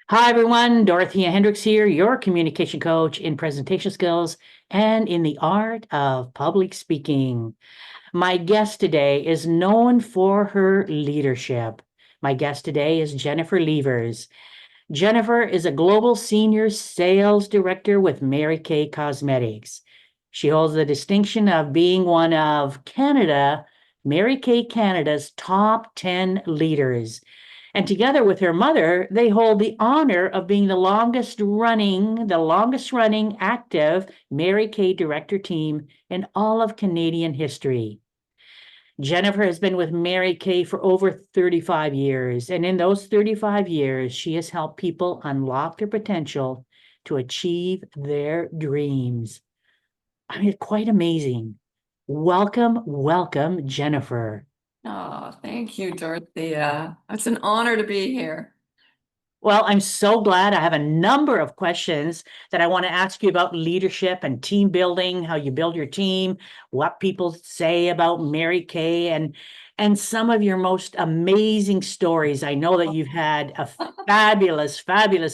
Hi, everyone. Dorothea Hendriks here, your communication coach in presentation skills and in the art of public speaking. My guest today is known for her leadership. My guest today is Jennifer Levers. Jennifer is a global senior sales director with Mary Kay Cosmetics. She holds the distinction of being one of Mary Kay Canada's top 10 leaders. And together with her mother, they hold the honor of being the longest running active Mary Kay director team in all of Canadian history. Jennifer has been with Mary Kay for over 35 years, and in those 35 years, she has helped people unlock their potential to achieve their dreams. I mean, quite amazing. Welcome, Jennifer. Oh, thank you, Dorothea. It's an honor to be here. Well, I'm so glad. I have a number of questions that I want to ask you about leadership and team building, how you build your team, what people say about Mary Kay, and some of your most amazing stories. I know that you've had a fabulous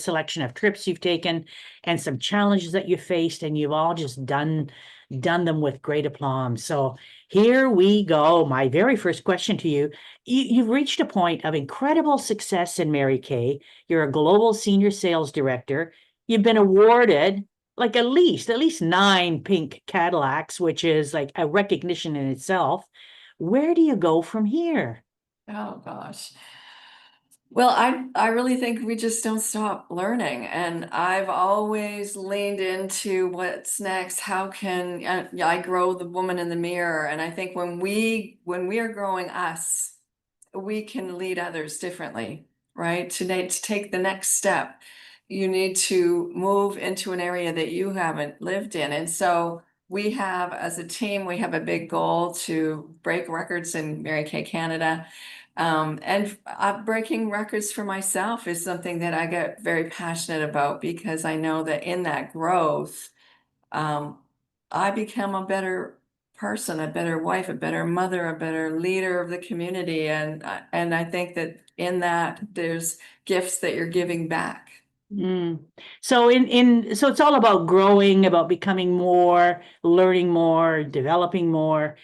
selection of trips you've taken and some challenges that you faced, and you've all just done them with great aplomb. So here we go. My very first question to you. You've reached a point of incredible success in Mary Kay. You're a global senior sales director. You've been awarded like at least 9 pink Cadillacs, which is like a recognition in itself. Where do you go from here? Oh gosh. Well, I really think we just don't stop learning, and I've always leaned into what's next. How can I grow the woman in the mirror? And I think when we are growing us, we can lead others differently, right? To take the next step, you need to move into an area that you haven't lived in. And so we have, as a team, we have a big goal to break records in Mary Kay Canada. And breaking records for myself is something that I get very passionate about because I know that in that growth, um, I become a better person, a better wife, a better mother, a better leader of the community. And I think that in that there's gifts that you're giving back. Mm. So it's all about growing, about becoming more, learning more, developing more.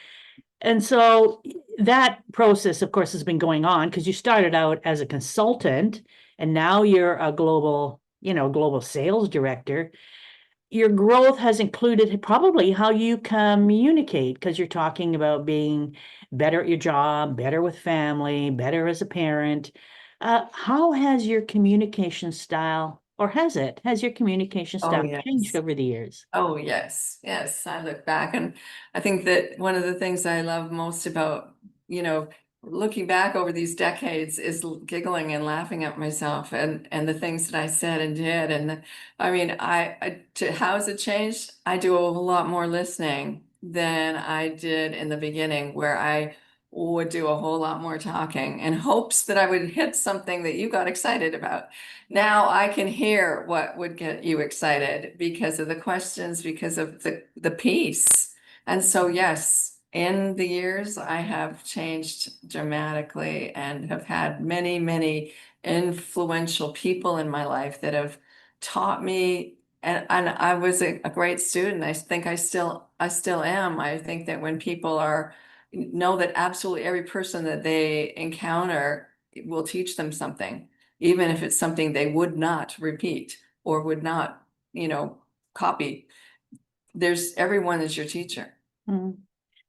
And so that process, of course, has been going on because you started out as a consultant and now you're a global sales director. Your growth has included probably how you communicate because you're talking about being better at your job, better with family, better as a parent. How has your communication style, or has your communication Oh, style changed yes. over the years? Oh, yes. Yes. I look back and I think that one of the things I love most about, you know, looking back over these decades is giggling and laughing at myself and the things that I said and did. And I mean, how has it changed? I do a whole lot more listening than I did in the beginning, where I would do a whole lot more talking in hopes that I would hit something that you got excited about. Now I can hear what would get you excited because of the questions, because of the piece. And so, yes, in the years, I have changed dramatically and have had many influential people in my life that have taught me. And I was a great student. I still am. I think that when people know that absolutely every person that they encounter will teach them something, even if it's something they would not repeat or would not, you know, copy. Everyone is your teacher. Mm.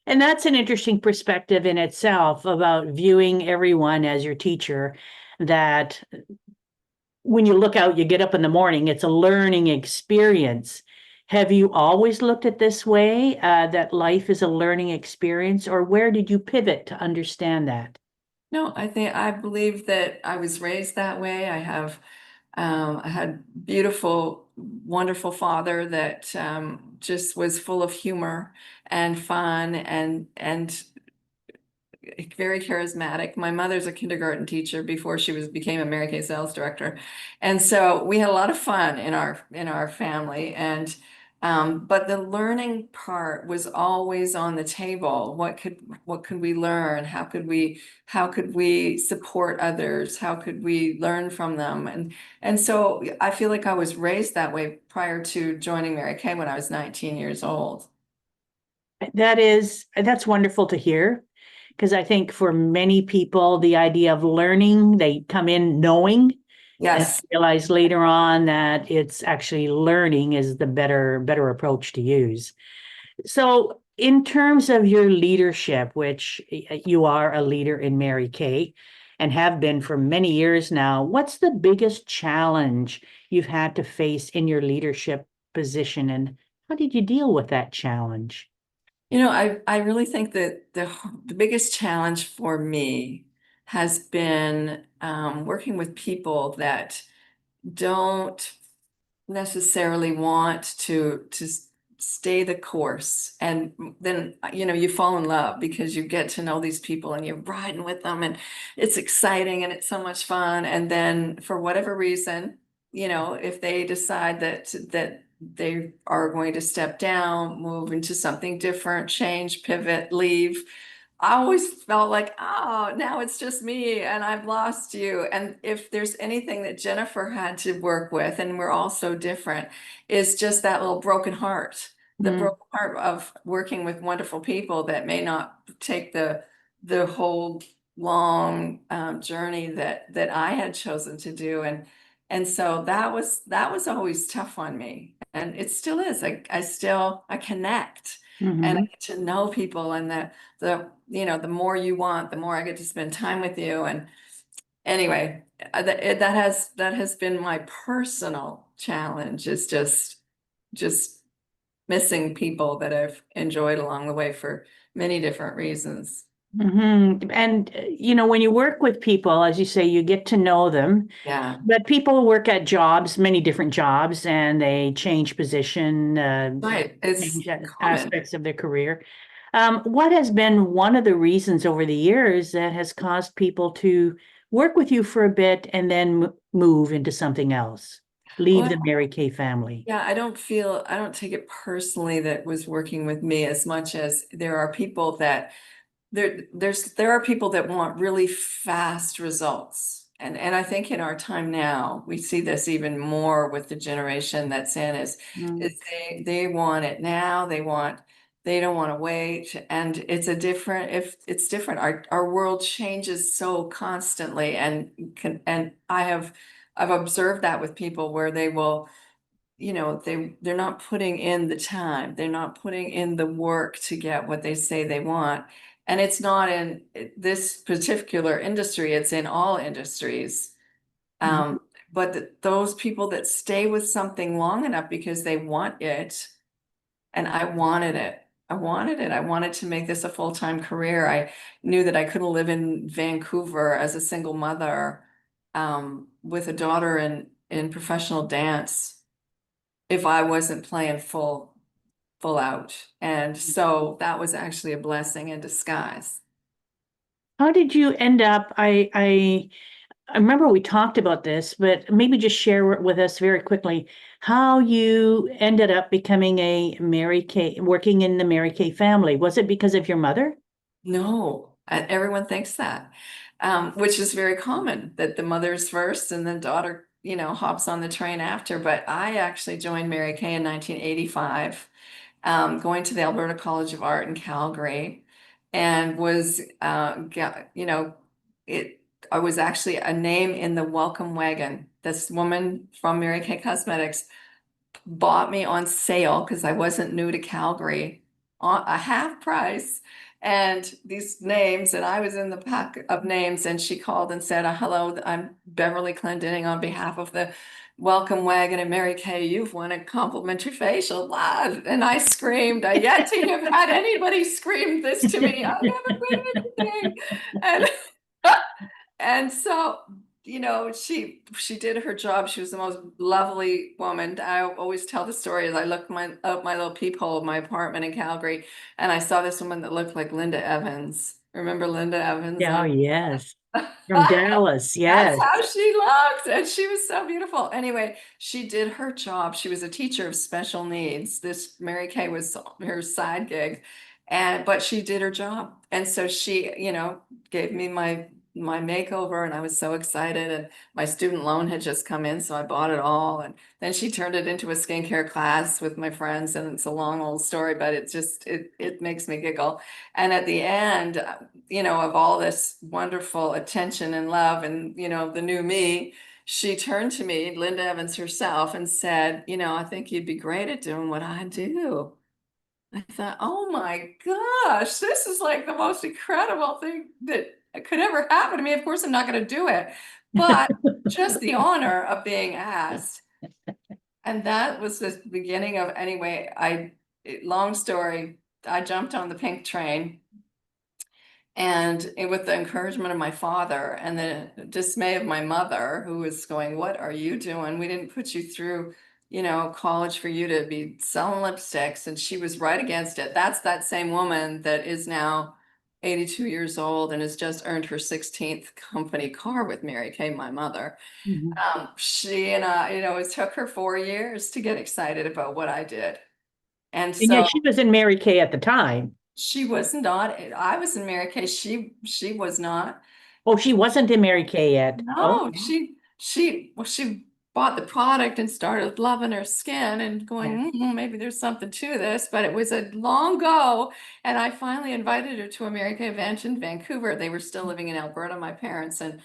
And that's an interesting perspective in itself about viewing everyone as your teacher, that when you look out, you get up in the morning, it's a learning experience. Have you always looked at this way, that life is a learning experience, or where did you pivot to understand that? No, I believe that I was raised that way. I had beautiful, wonderful father that just was full of humor and fun and very charismatic. My mother's a kindergarten teacher before she became a Mary Kay sales director, and so we had a lot of fun in our family. And But the learning part was always on the table. What could we learn? How could we support others? How could we learn from them? And so I feel like I was raised that way prior to joining Mary Kay when I was 19 years old. That's wonderful to hear. Because I think for many people, the idea of learning, they come in knowing and Yes. realize later on that it's actually learning is the better approach to use. So, in terms of your leadership, which you are a leader in Mary Kay and have been for many years now, what's the biggest challenge you've had to face in your leadership position, and how did you deal with that challenge? I really think that the biggest challenge for me has been working with people that don't necessarily want to stay the course. And then, you fall in love because you get to know these people and you're riding with them and it's exciting and it's so much fun. And then for whatever reason, if they decide that they are going to step down, move into something different, change, pivot, leave, I always felt like, oh, now it's just me and I've lost you. And if there's anything that Jennifer had to work with, and we're all so different, is just that little broken heart, the Mm, broken heart of working with wonderful people that may not take the whole long journey that I had chosen to do. And so that was always tough on me. And it still is. I connect and I mhm. get to know people, and the more you want, the more I get to spend time with you. And anyway, that has been my personal challenge, is just missing people that I've enjoyed along the way for many different reasons. And when you work with people, as you say, you get to know them. Yeah, But people work at jobs, many different jobs, and they change position, right. It's change common. aspects of their career. What has been one of the reasons over the years that has caused people to work with you for a bit and then move into something else, leave Well, the Mary Kay family? yeah, I don't take it personally that was working with me as much as there are people that there are people that want really fast results. And I think in our time now, we see this even more with the generation that's in, Mm, is they want it now, they don't want to wait. And if it's different, our world changes so constantly, and I've observed that with people where they will, they're not putting in the time, they're not putting in the work to get what they say they want. And it's not in this particular industry, it's in all industries. mhm, um, but those people that stay with something long enough because they want it, and I wanted to make this a full-time career. I knew that I couldn't live in Vancouver as a single mother, with a daughter in professional dance, if I wasn't playing full out. And so that was actually a blessing in disguise. How did you end up? I remember we talked about this, but maybe just share with us very quickly how you ended up becoming a Mary Kay, working in the Mary Kay family. Was it because of your mother? No, everyone thinks that, which is very common, that the mother's first and the daughter, hops on the train after. But I actually joined Mary Kay in 1985, going to the Alberta College of Art in Calgary, and was, it. I was actually a name in the welcome wagon. This woman from Mary Kay Cosmetics bought me on sale because I wasn't new to Calgary, on a half price. And these names, and I was in the pack of names, and she called and said, hello, I'm Beverly Clendenning on behalf of the Welcome Wagon and Mary Kay. You've won a complimentary facial. Blah. And I screamed, I yet to have had anybody scream this to me. I've never won anything. And and so, she did her job. She was the most lovely woman. I always tell the story as I looked up my little peephole of my apartment in Calgary, and I saw this woman that looked like Linda Evans. Remember Linda Evans Yeah, oh, on yes. From Dallas, That's yes. how she looked. And she was so beautiful. Anyway, she did her job. She was a teacher of special needs. This Mary Kay was her side gig. But she did her job. And so she, gave me my makeover, and I was so excited. And my student loan had just come in, so I bought it all. And then she turned it into a skincare class with my friends. And it's a long old story, but it makes me giggle. And at the end, of all this wonderful attention and love and, the new me, she turned to me, Linda Evans herself, and said, I think you'd be great at doing what I do. I thought, oh my gosh, this is like the most incredible thing that could ever happen to me. Of course, I'm not going to do it, but just the honor of being asked. And that was the beginning of, anyway, long story, I jumped on the pink train. And with the encouragement of my father and the dismay of my mother, who was going, "What are you doing? We didn't put you through, college for you to be selling lipsticks." And she was right against it. That's that same woman that is now 82 years old and has just earned her 16th company car with Mary Kay, my mother. Mhm. She and I, it took her 4 years to get excited about what I did. And And yet so she was in Mary Kay at the time. she was not, I was in Mary Kay. She was not. Oh, she wasn't in Mary Kay yet. Oh, No, she bought the product and started loving her skin and yeah. going, maybe there's something to this, but it was a long go. And I finally invited her to a Mary Kay event in Vancouver. They were still living in Alberta, my parents, and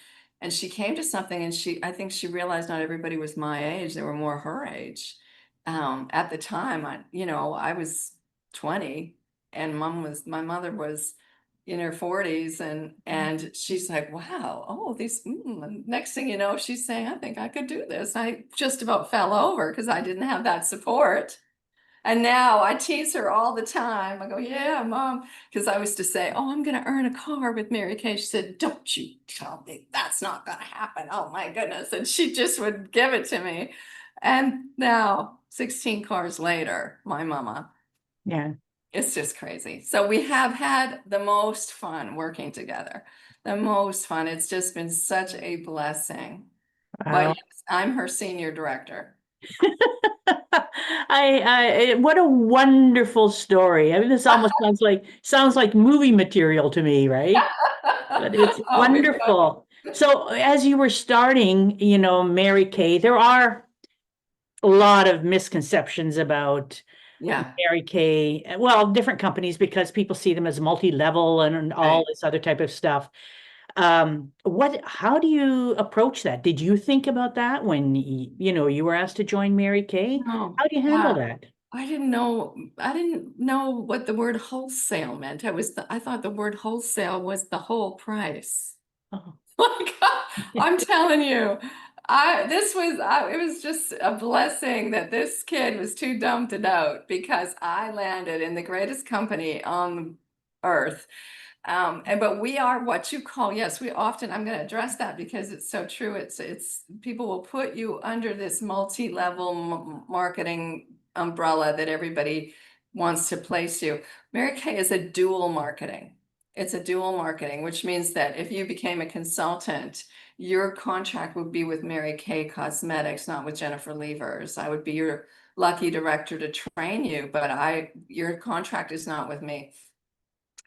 she came to something, and I think she realized not everybody was my age. They were more her age. At the time, I was 20 and my mother was in her 40s, and she's like, wow, oh, and next thing you know, she's saying, I think I could do this. I just about fell over because I didn't have that support. And now I tease her all the time. I go, yeah, mom, because I was to say, oh, I'm going to earn a car with Mary Kay. She said, don't you tell me that's not going to happen. Oh my goodness. And she just would give it to me. And now 16 cars later, my mama, Yeah. it's just crazy. So we have had the most fun working together. The most fun. It's just been such a blessing. But Wow. yes, I'm her senior director. What a wonderful story. I mean, this almost sounds like movie material to me, right? But it's Oh, we've got, wonderful. So as you were starting, Mary Kay, there are a lot of misconceptions about yeah, Mary Kay. Well, different companies because people see them as multi-level and all right. this other type of stuff. How do you approach that? Did you think about that when you were asked to join Mary Kay? No, How do you handle that? I didn't know what the word wholesale meant. I thought the word wholesale was the whole price. Oh, Like, I'm telling you, it was just a blessing that this kid was too dumb to doubt, because I landed in the greatest company on earth. But we are what you call, yes, I'm going to address that because it's so true. It's people will put you under this multi-level marketing umbrella that everybody wants to place you. Mary Kay is a dual marketing. It's a dual marketing, which means that if you became a consultant, your contract would be with Mary Kay Cosmetics, not with Jennifer Levers. I would be your lucky director to train you, but your contract is not with me.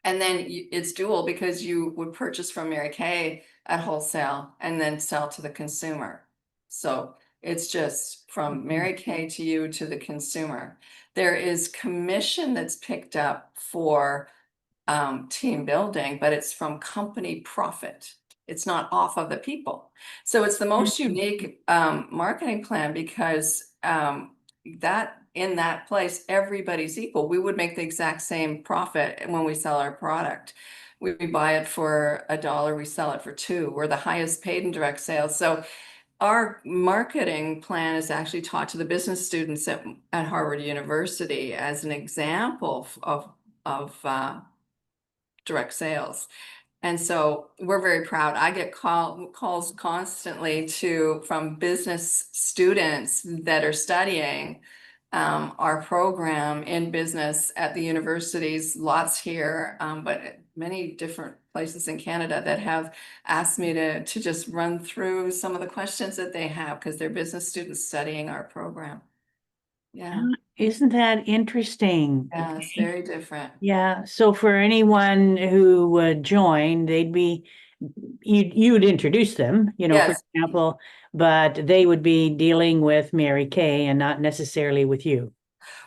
And then it's dual because you would purchase from Mary Kay at wholesale and then sell to the consumer. So it's just from Mary Kay to you to the consumer. There is commission that's picked up for team building, but it's from company profit. It's not off of the people. So it's the most unique marketing plan because that in that place, everybody's equal. We would make the exact same profit when we sell our product. We buy it for $1, we sell it for $2. We're the highest paid in direct sales. So our marketing plan is actually taught to the business students at Harvard University as an example of direct sales. And so we're very proud. I get calls constantly from business students that are studying our program in business at the universities, lots here, but many different places in Canada that have asked me to just run through some of the questions that they have because they're business students studying our program. Yeah, Isn't that interesting? yeah, it's very different. Yeah, so for anyone who would join, they'd be, you would introduce them, for Yes. example, but they would be dealing with Mary Kay and not necessarily with you.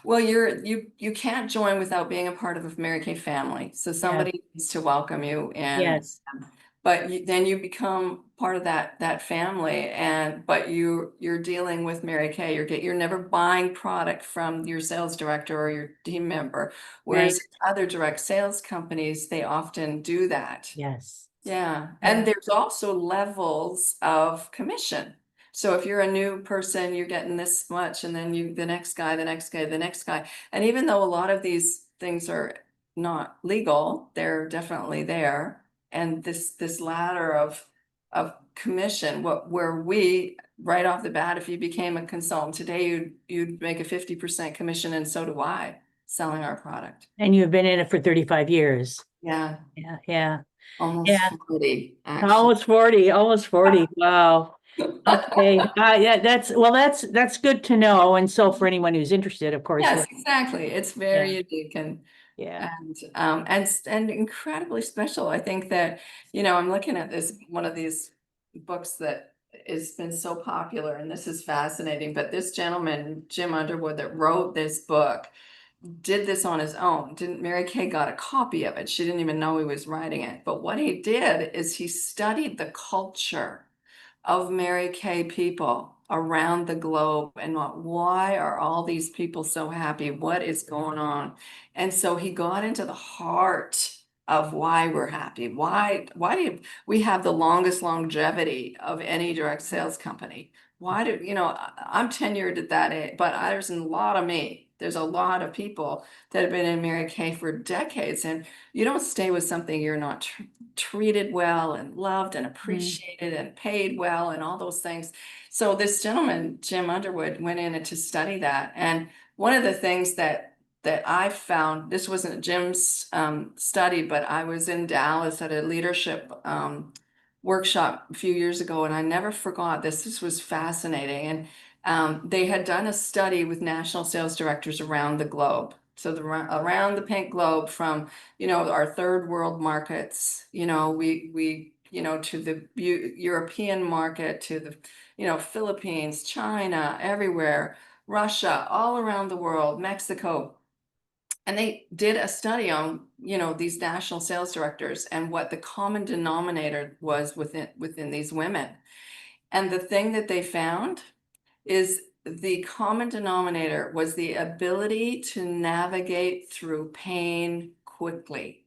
Well, you can't join without being a part of a Mary Kay family. So Yeah, somebody needs to welcome you in. yes, But then you become part of that family, but you're dealing with Mary Kay. You're never buying product from your sales director or your team member, right, whereas other direct sales companies, they often do that. yes, Yeah, yeah. and there's also levels of commission. So if you're a new person, you're getting this much, and then the next guy, the next guy, the next guy. And even though a lot of these things are not legal, they're definitely there. And this ladder of commission, where we right off the bat, if you became a consultant today, you'd make a 50% commission, and so do I, selling our product. And you've been in it for 35 years. Yeah, Yeah, yeah, almost yeah. 40, actually. Almost 40, almost 40. Wow. Okay. Yeah, that's good to know. And so for anyone who's interested, of course, Yes, exactly. It's yeah, very unique yeah. and incredibly special. I think that, I'm looking at one of these books that has been so popular, and this is fascinating. But this gentleman, Jim Underwood, that wrote this book, did this on his own. Didn't Mary Kay got a copy of it? She didn't even know he was writing it. But what he did is he studied the culture of Mary Kay people around the globe and why are all these people so happy? What is going on? And so he got into the heart of why we're happy. Why do we have the longest longevity of any direct sales company? Why do I'm tenured at that age, but there's a lot of me. There's a lot of people that have been in Mary Kay for decades, and you don't stay with something you're not treated well and loved and Mm. appreciated and paid well and all those things. So this gentleman, Jim Underwood, went in to study that. And one of the things that I found, this wasn't Jim's study, but I was in Dallas at a leadership workshop a few years ago, and I never forgot this. This was fascinating. And they had done a study with national sales directors around the globe. So around the pink globe, from our third world markets, to the European market, to the Philippines, China, everywhere, Russia, all around the world, Mexico. And they did a study on these national sales directors and what the common denominator was within these women. And the thing that they found is the common denominator was the ability to navigate through pain quickly.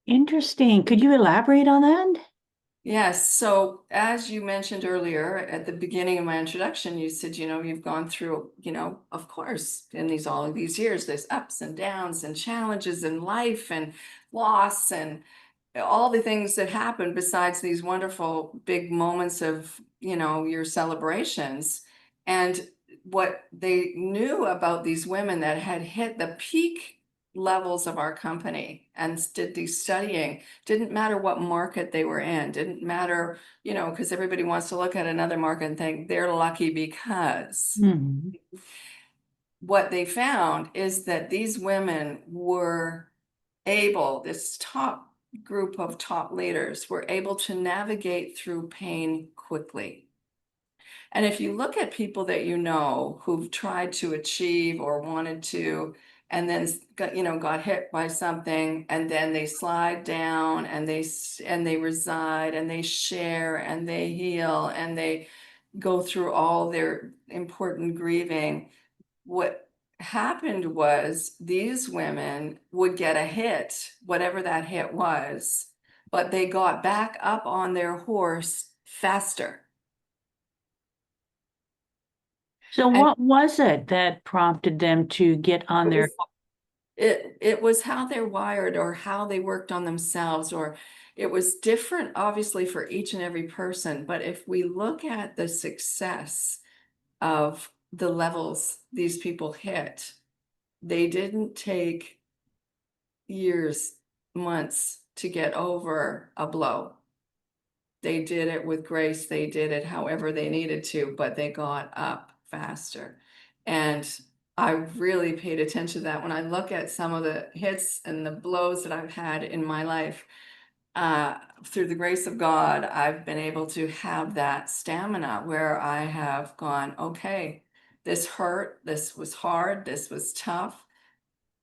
Interesting. Could you elaborate on that? Yes. So as you mentioned earlier at the beginning of my introduction, you said, you've gone through, of course, in all of these years, there's ups and downs and challenges in life and loss and all the things that happen besides these wonderful big moments of, your celebrations. And what they knew about these women that had hit the peak levels of our company and did these studying, didn't matter what market they were in, didn't matter, because everybody wants to look at another market and think they're lucky because. Mhm. What they found is that these women were able, this top group of top leaders were able to navigate through pain quickly. And if you look at people that who've tried to achieve or wanted to, and then got hit by something, and then they slide down and they reside and they share and they heal and they go through all their important grieving. What happened was these women would get a hit, whatever that hit was, but they got back up on their horse faster. So And what was it that prompted them to get on it their, was it was how they're wired or how they worked on themselves, or it was different obviously for each and every person. But if we look at the success of the levels these people hit, they didn't take years, months to get over a blow. They did it with grace. They did it however they needed to, but they got up faster. And I really paid attention to that when I look at some of the hits and the blows that I've had in my life. Through the grace of God, I've been able to have that stamina where I have gone, okay, this hurt, this was hard, this was tough,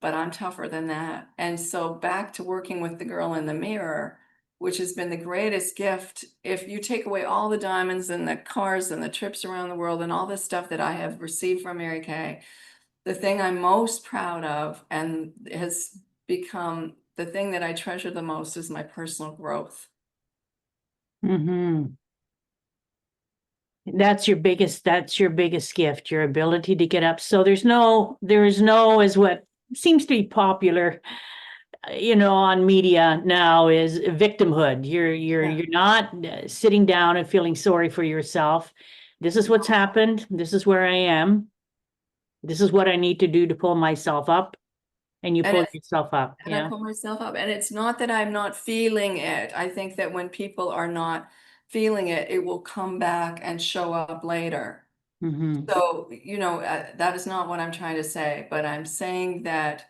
but I'm tougher than that. And so back to working with the girl in the mirror, which has been the greatest gift. If you take away all the diamonds and the cars and the trips around the world and all the stuff that I have received from Mary Kay, the thing I'm most proud of and has become the thing that I treasure the most is my personal growth. Mm-hmm. That's your biggest gift, your ability to get up. So there is no, is what seems to be popular, on media now, is victimhood. Yeah. You're not sitting down and feeling sorry for yourself. This is what's happened. This is where I am. This is what I need to do to pull myself up, and you And pull yourself up. and I Yeah. pull myself up. And it's not that I'm not feeling it. I think that when people are not feeling it, it will come back and show up later. Mm-hmm. So, that is not what I'm trying to say, but I'm saying that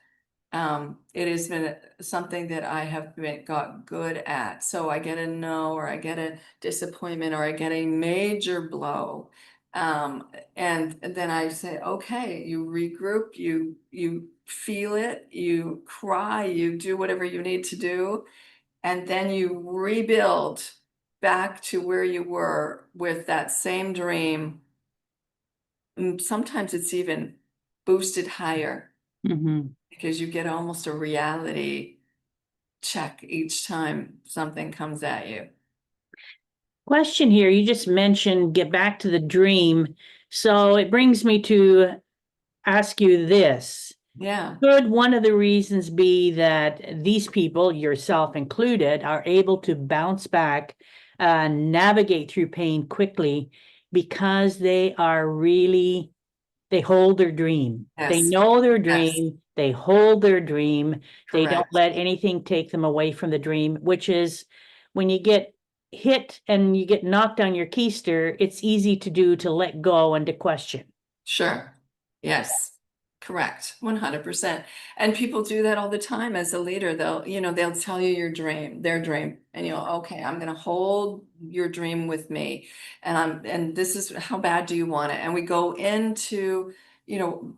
it has been something that I have got good at. So I get a no, or I get a disappointment, or I get a major blow. And then I say, okay, you regroup, you feel it, you cry, you do whatever you need to do, and then you rebuild back to where you were with that same dream. And sometimes it's even boosted higher Mm-hmm. because you get almost a reality check each time something comes at you. Question here. You just mentioned get back to the dream. So it brings me to ask you this. Yeah. Could one of the reasons be that these people, yourself included, are able to bounce back, navigate through pain quickly because they hold their dream. They Yes. know their Yes. dream, they hold their dream, they don't Correct. let anything take them away from the dream, which is when you get hit and you get knocked on your keister, it's easy to do to let go and to question. Sure. Yes. Correct. 100%. And people do that all the time as a leader. They'll tell you their dream, and okay, I'm going to hold your dream with me. And this is how bad do you want it? And we go into,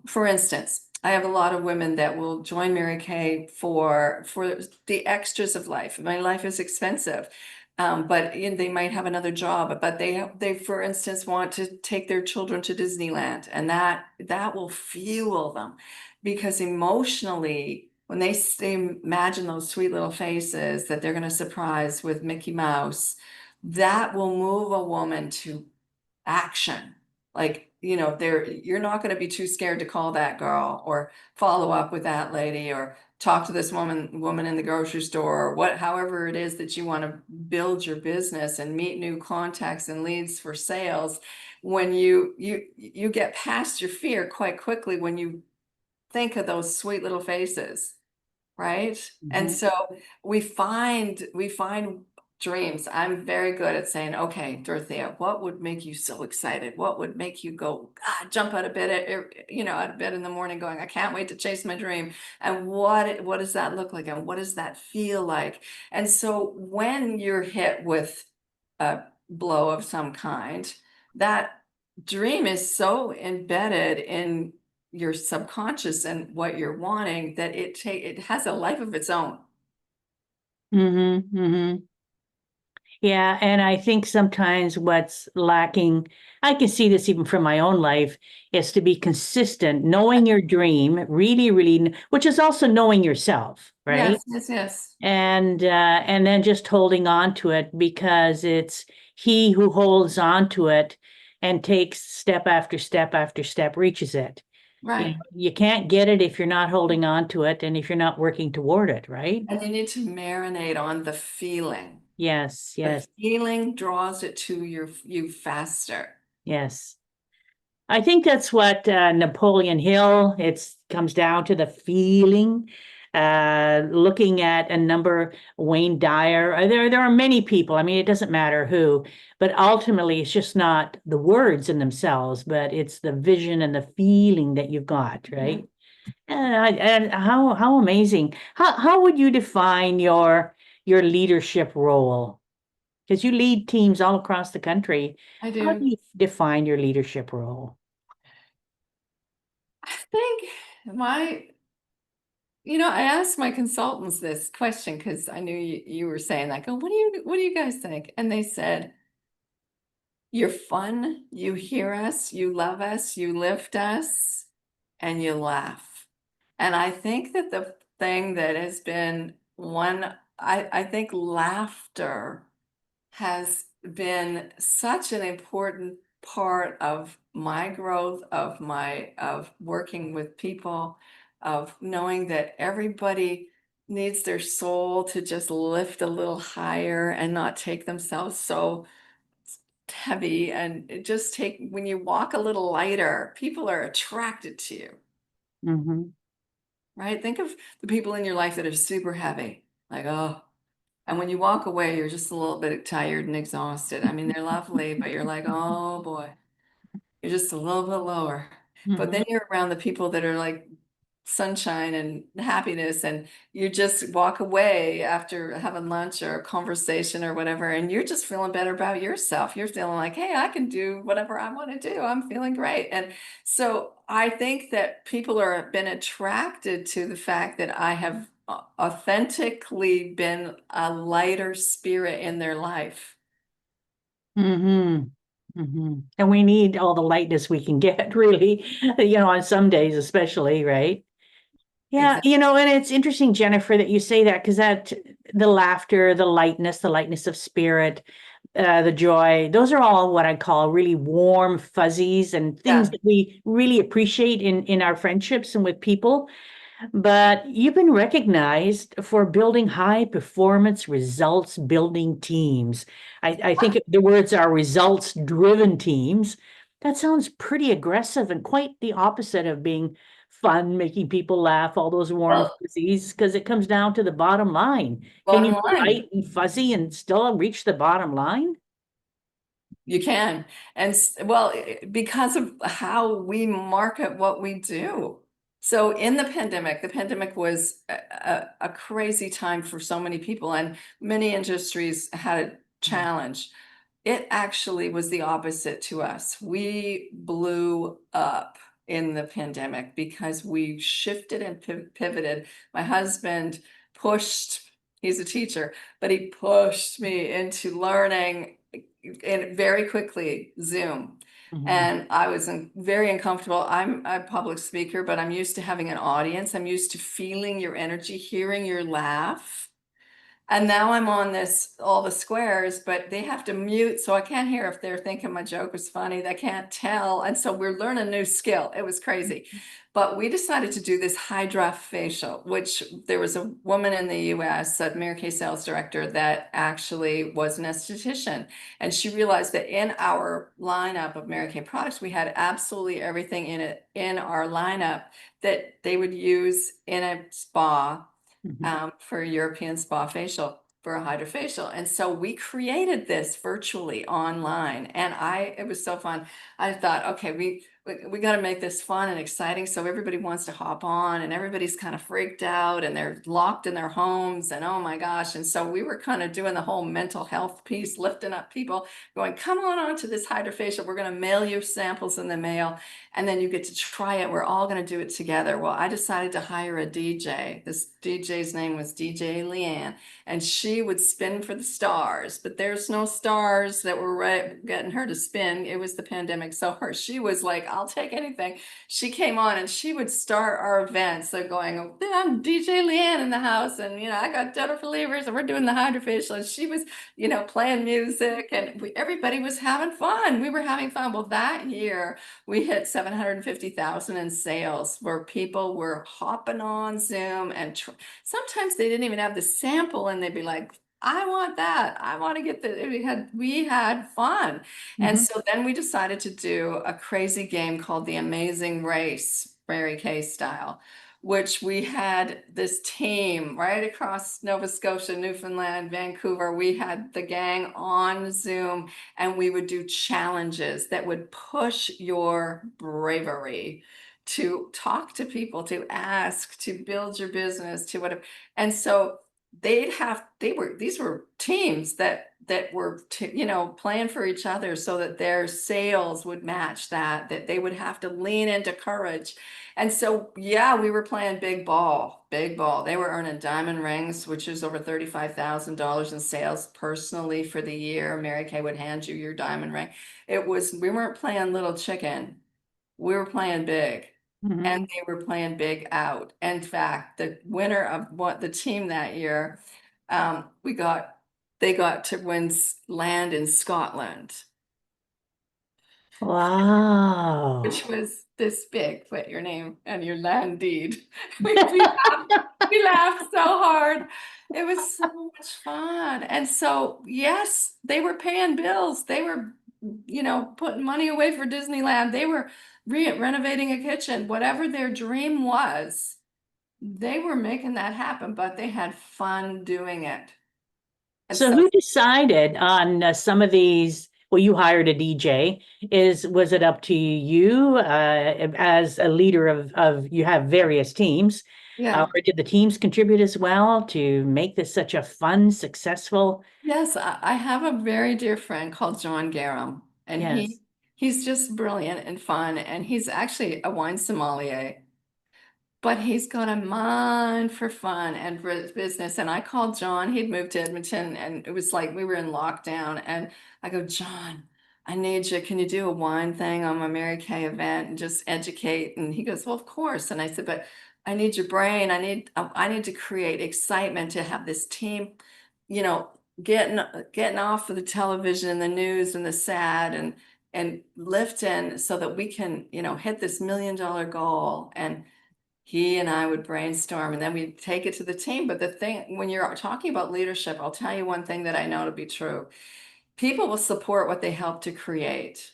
for instance, I have a lot of women that will join Mary Kay for the extras of life. My life is expensive. But they might have another job, but they, for instance, want to take their children to Disneyland, and that will fuel them, because emotionally, when they imagine those sweet little faces that they're going to surprise with Mickey Mouse, that will move a woman to action. Like, you're not going to be too scared to call that girl, or follow up with that lady, or talk to this woman in the grocery store, or however it is that you want to build your business and meet new contacts and leads for sales. When you get past your fear quite quickly when you think of those sweet little faces. Right. And Mhm. so we find dreams. I'm very good at saying, okay, Dorothea, what would make you so excited? What would make you go, jump out of bed, out of bed in the morning going, I can't wait to chase my dream. And what does that look like? And what does that feel like? And so when you're hit with a blow of some kind, that dream is so embedded in your subconscious and what you're wanting that it has a life of its own. Mm-hmm, mm-hmm. Yeah, and I think sometimes what's lacking, I can see this even from my own life, is to be consistent, knowing your dream, really, really, which is also knowing yourself, right? Yes, yes, yes. And then just holding on to it, because it's he who holds on to it and takes step after step after step reaches it. Right. You can't get it if you're not holding on to it and if you're not working toward it, right? And you need to marinate on the feeling. Yes, The yes, feeling draws it to you faster. yes. I think that's what Napoleon Hill, it's comes down to the feeling. looking at a number, Wayne Dyer. There are many people. I mean, it doesn't matter who, but ultimately, it's just not the words in themselves, but it's the vision and the feeling that you've got, right? And how amazing. How would you define your leadership role? Because you lead teams all across the country. I How do do. you define your leadership role? I think my, I asked my consultants this question because I knew you were saying that. Go, what do you guys think? And they said, you're fun, you hear us, you love us, you lift us, and you laugh. And I think that the thing that has been I think laughter has been such an important part of my growth, of working with people, of knowing that everybody needs their soul to just lift a little higher and not take themselves so heavy, and just take, when you walk a little lighter, people are attracted to you, Hmm. right? Think of the people in your life that are super heavy, like, oh, and when you walk away, you're just a little bit tired and exhausted. I mean, they're lovely, but you're like, oh boy, you're just a little bit lower. But Hmm. then you're around the people that are like sunshine and happiness, and you just walk away after having lunch or a conversation or whatever, and you're just feeling better about yourself. You're feeling like, hey, I can do whatever I want to do. I'm feeling great. And so I think that people are been attracted to the fact that I have authentically been a lighter spirit in their life. Hmm. Hmm. And we need all the lightness we can get, really, on some days especially, right? Yeah, Exactly. and it's interesting, Jennifer, that you say that because that the laughter, the lightness of spirit, the joy, those are all what I call really warm fuzzies and things Yeah. that we really appreciate in our friendships and with people. But you've been recognized for building high performance results building teams. I think the words are results driven teams. That sounds pretty aggressive and quite the opposite of being fun, making people laugh, all those warm Well, fuzzies, because it comes down to the bottom line. Can you bottom be line. light and fuzzy and still reach the bottom line? You can. And well, because of how we market what we do. So in the pandemic was a crazy time for so many people, and many industries had a challenge. It actually was the opposite to us. We blew up in the pandemic because we shifted and pivoted. My husband pushed, he's a teacher, but he pushed me into learning and very quickly Zoom. Mhm. And I was very uncomfortable. I'm a public speaker, but I'm used to having an audience. I'm used to feeling your energy, hearing your laugh. And now I'm on this, all the squares, but they have to mute, so I can't hear if they're thinking my joke was funny. They can't tell. And so we're learning a new skill. It was crazy. But we decided to do this Hydra facial, which there was a woman in the US, a Mary Kay sales director, that actually was an esthetician. And she realized that in our lineup of Mary Kay products, we had absolutely everything in it in our lineup that they would use in a spa, Mhm. for a European spa facial, for a hydrofacial. And so we created this virtually online, and it was so fun. I thought, okay, we got to make this fun and exciting so everybody wants to hop on, and everybody's kind of freaked out and they're locked in their homes, and oh my gosh. And so we were kind of doing the whole mental health piece, lifting up people, going, come on to this hydrofacial. We're going to mail you samples in the mail, and then you get to try it. We're all going to do it together. Well, I decided to hire a DJ. This DJ's name was DJ Leanne, and she would spin for the stars, but there's no stars that were getting her to spin. It was the pandemic. So she was like, I'll take anything. She came on and she would start our events. So going, I'm DJ Leanne in the house, and I got Jennifer Levers, and we're doing the hydrofacial. And she was, playing music, and everybody was having fun. We were having fun. Well, that year we hit 750,000 in sales, where people were hopping on Zoom, and sometimes they didn't even have the sample, and they'd be like, I want that. I want to get the, we had fun. And Mhm. so then we decided to do a crazy game called The Amazing Race, Mary Kay style, which we had this team right across Nova Scotia, Newfoundland, Vancouver. We had the gang on Zoom, and we would do challenges that would push your bravery to talk to people, to ask, to build your business, to whatever. And so these were teams that were playing for each other so that their sales would match that they would have to lean into courage. And so, yeah, we were playing big ball, big ball. They were earning diamond rings, which is over $35,000 in sales personally for the year. Mary Kay would hand you your diamond ring. We weren't playing little chicken. We were playing big. And Mhm. they were playing big out. In fact, the winner of the team that year, they got to win land in Scotland, which Wow. was this big, put your name and your land deed. We laughed so hard. It was so much fun. And so, yes, they were paying bills. They were, putting money away for Disneyland. They were renovating a kitchen. Whatever their dream was, they were making that happen, but they had fun doing it. And So so, who decided on some of these? Well, you hired a DJ. Was it up to you as a leader of you have various teams, yeah. or did the teams contribute as well to make this such a fun, successful? Yes, I have a very dear friend called John Garum, and Yes. he's just brilliant and fun, and he's actually a wine sommelier. But he's got a mind for fun and for business. And I called John. He'd moved to Edmonton, and it was like we were in lockdown. And I go, John, I need you. Can you do a wine thing on my Mary Kay event and just educate? And he goes, well, of course. And I said, but I need your brain. I need to create excitement to have this team, you know, getting off of the television and the news and the sad and lifting so that we can, hit this $1 million goal. And he and I would brainstorm and then we'd take it to the team. But the thing, when you're talking about leadership, I'll tell you one thing that I know to be true. People will support what they help to create.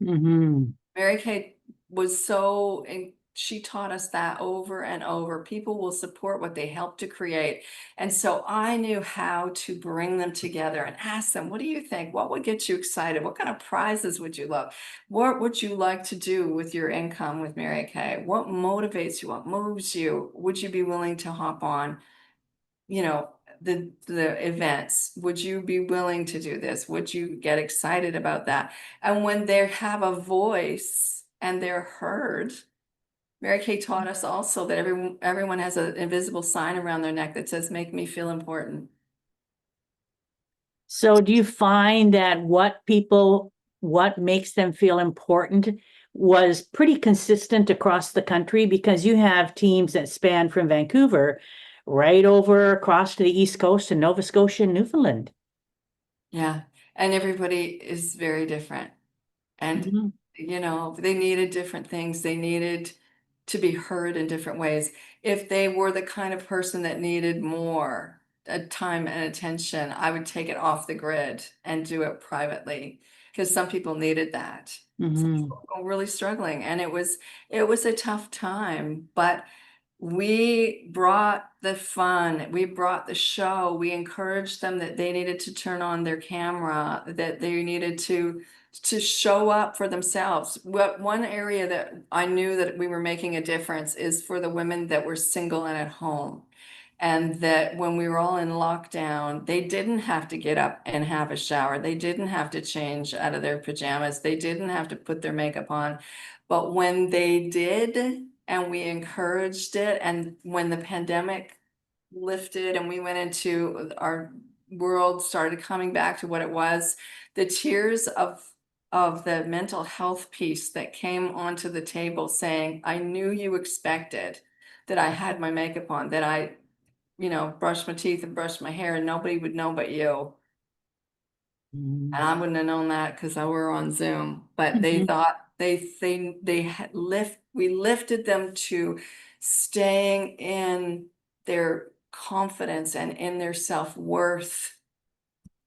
Hmm. Mary Kay was so, and she taught us that over and over. People will support what they help to create. And so I knew how to bring them together and ask them, what do you think? What would get you excited? What kind of prizes would you love? What would you like to do with your income with Mary Kay? What motivates you? What moves you? Would you be willing to hop on, the events? Would you be willing to do this? Would you get excited about that? And when they have a voice and they're heard, Mary Kay taught us also that everyone has an invisible sign around their neck that says, make me feel important. So do you find that what makes them feel important was pretty consistent across the country? Because you have teams that span from Vancouver right over across to the East Coast to Nova Scotia and Newfoundland. Yeah. And everybody is very different. And, Mhm. they needed different things. They needed to be heard in different ways. If they were the kind of person that needed more time and attention, I would take it off the grid and do it privately because some people needed that. Some Mhm. people were really struggling, and it was a tough time, but we brought the fun, we brought the show, we encouraged them that they needed to turn on their camera, that they needed to show up for themselves. What one area that I knew that we were making a difference is for the women that were single and at home. And that when we were all in lockdown, they didn't have to get up and have a shower. They didn't have to change out of their pajamas. They didn't have to put their makeup on. But when they did, and we encouraged it, and when the pandemic lifted and we went into our world started coming back to what it was, the tears of the mental health piece that came onto the table saying, I knew you expected that I had my makeup on, that I brushed my teeth and brushed my hair and nobody would know but you. And Mhm. I wouldn't have known that because I were on Zoom, but they Mhm. thought they had we lifted them to staying in their confidence and in their self-worth.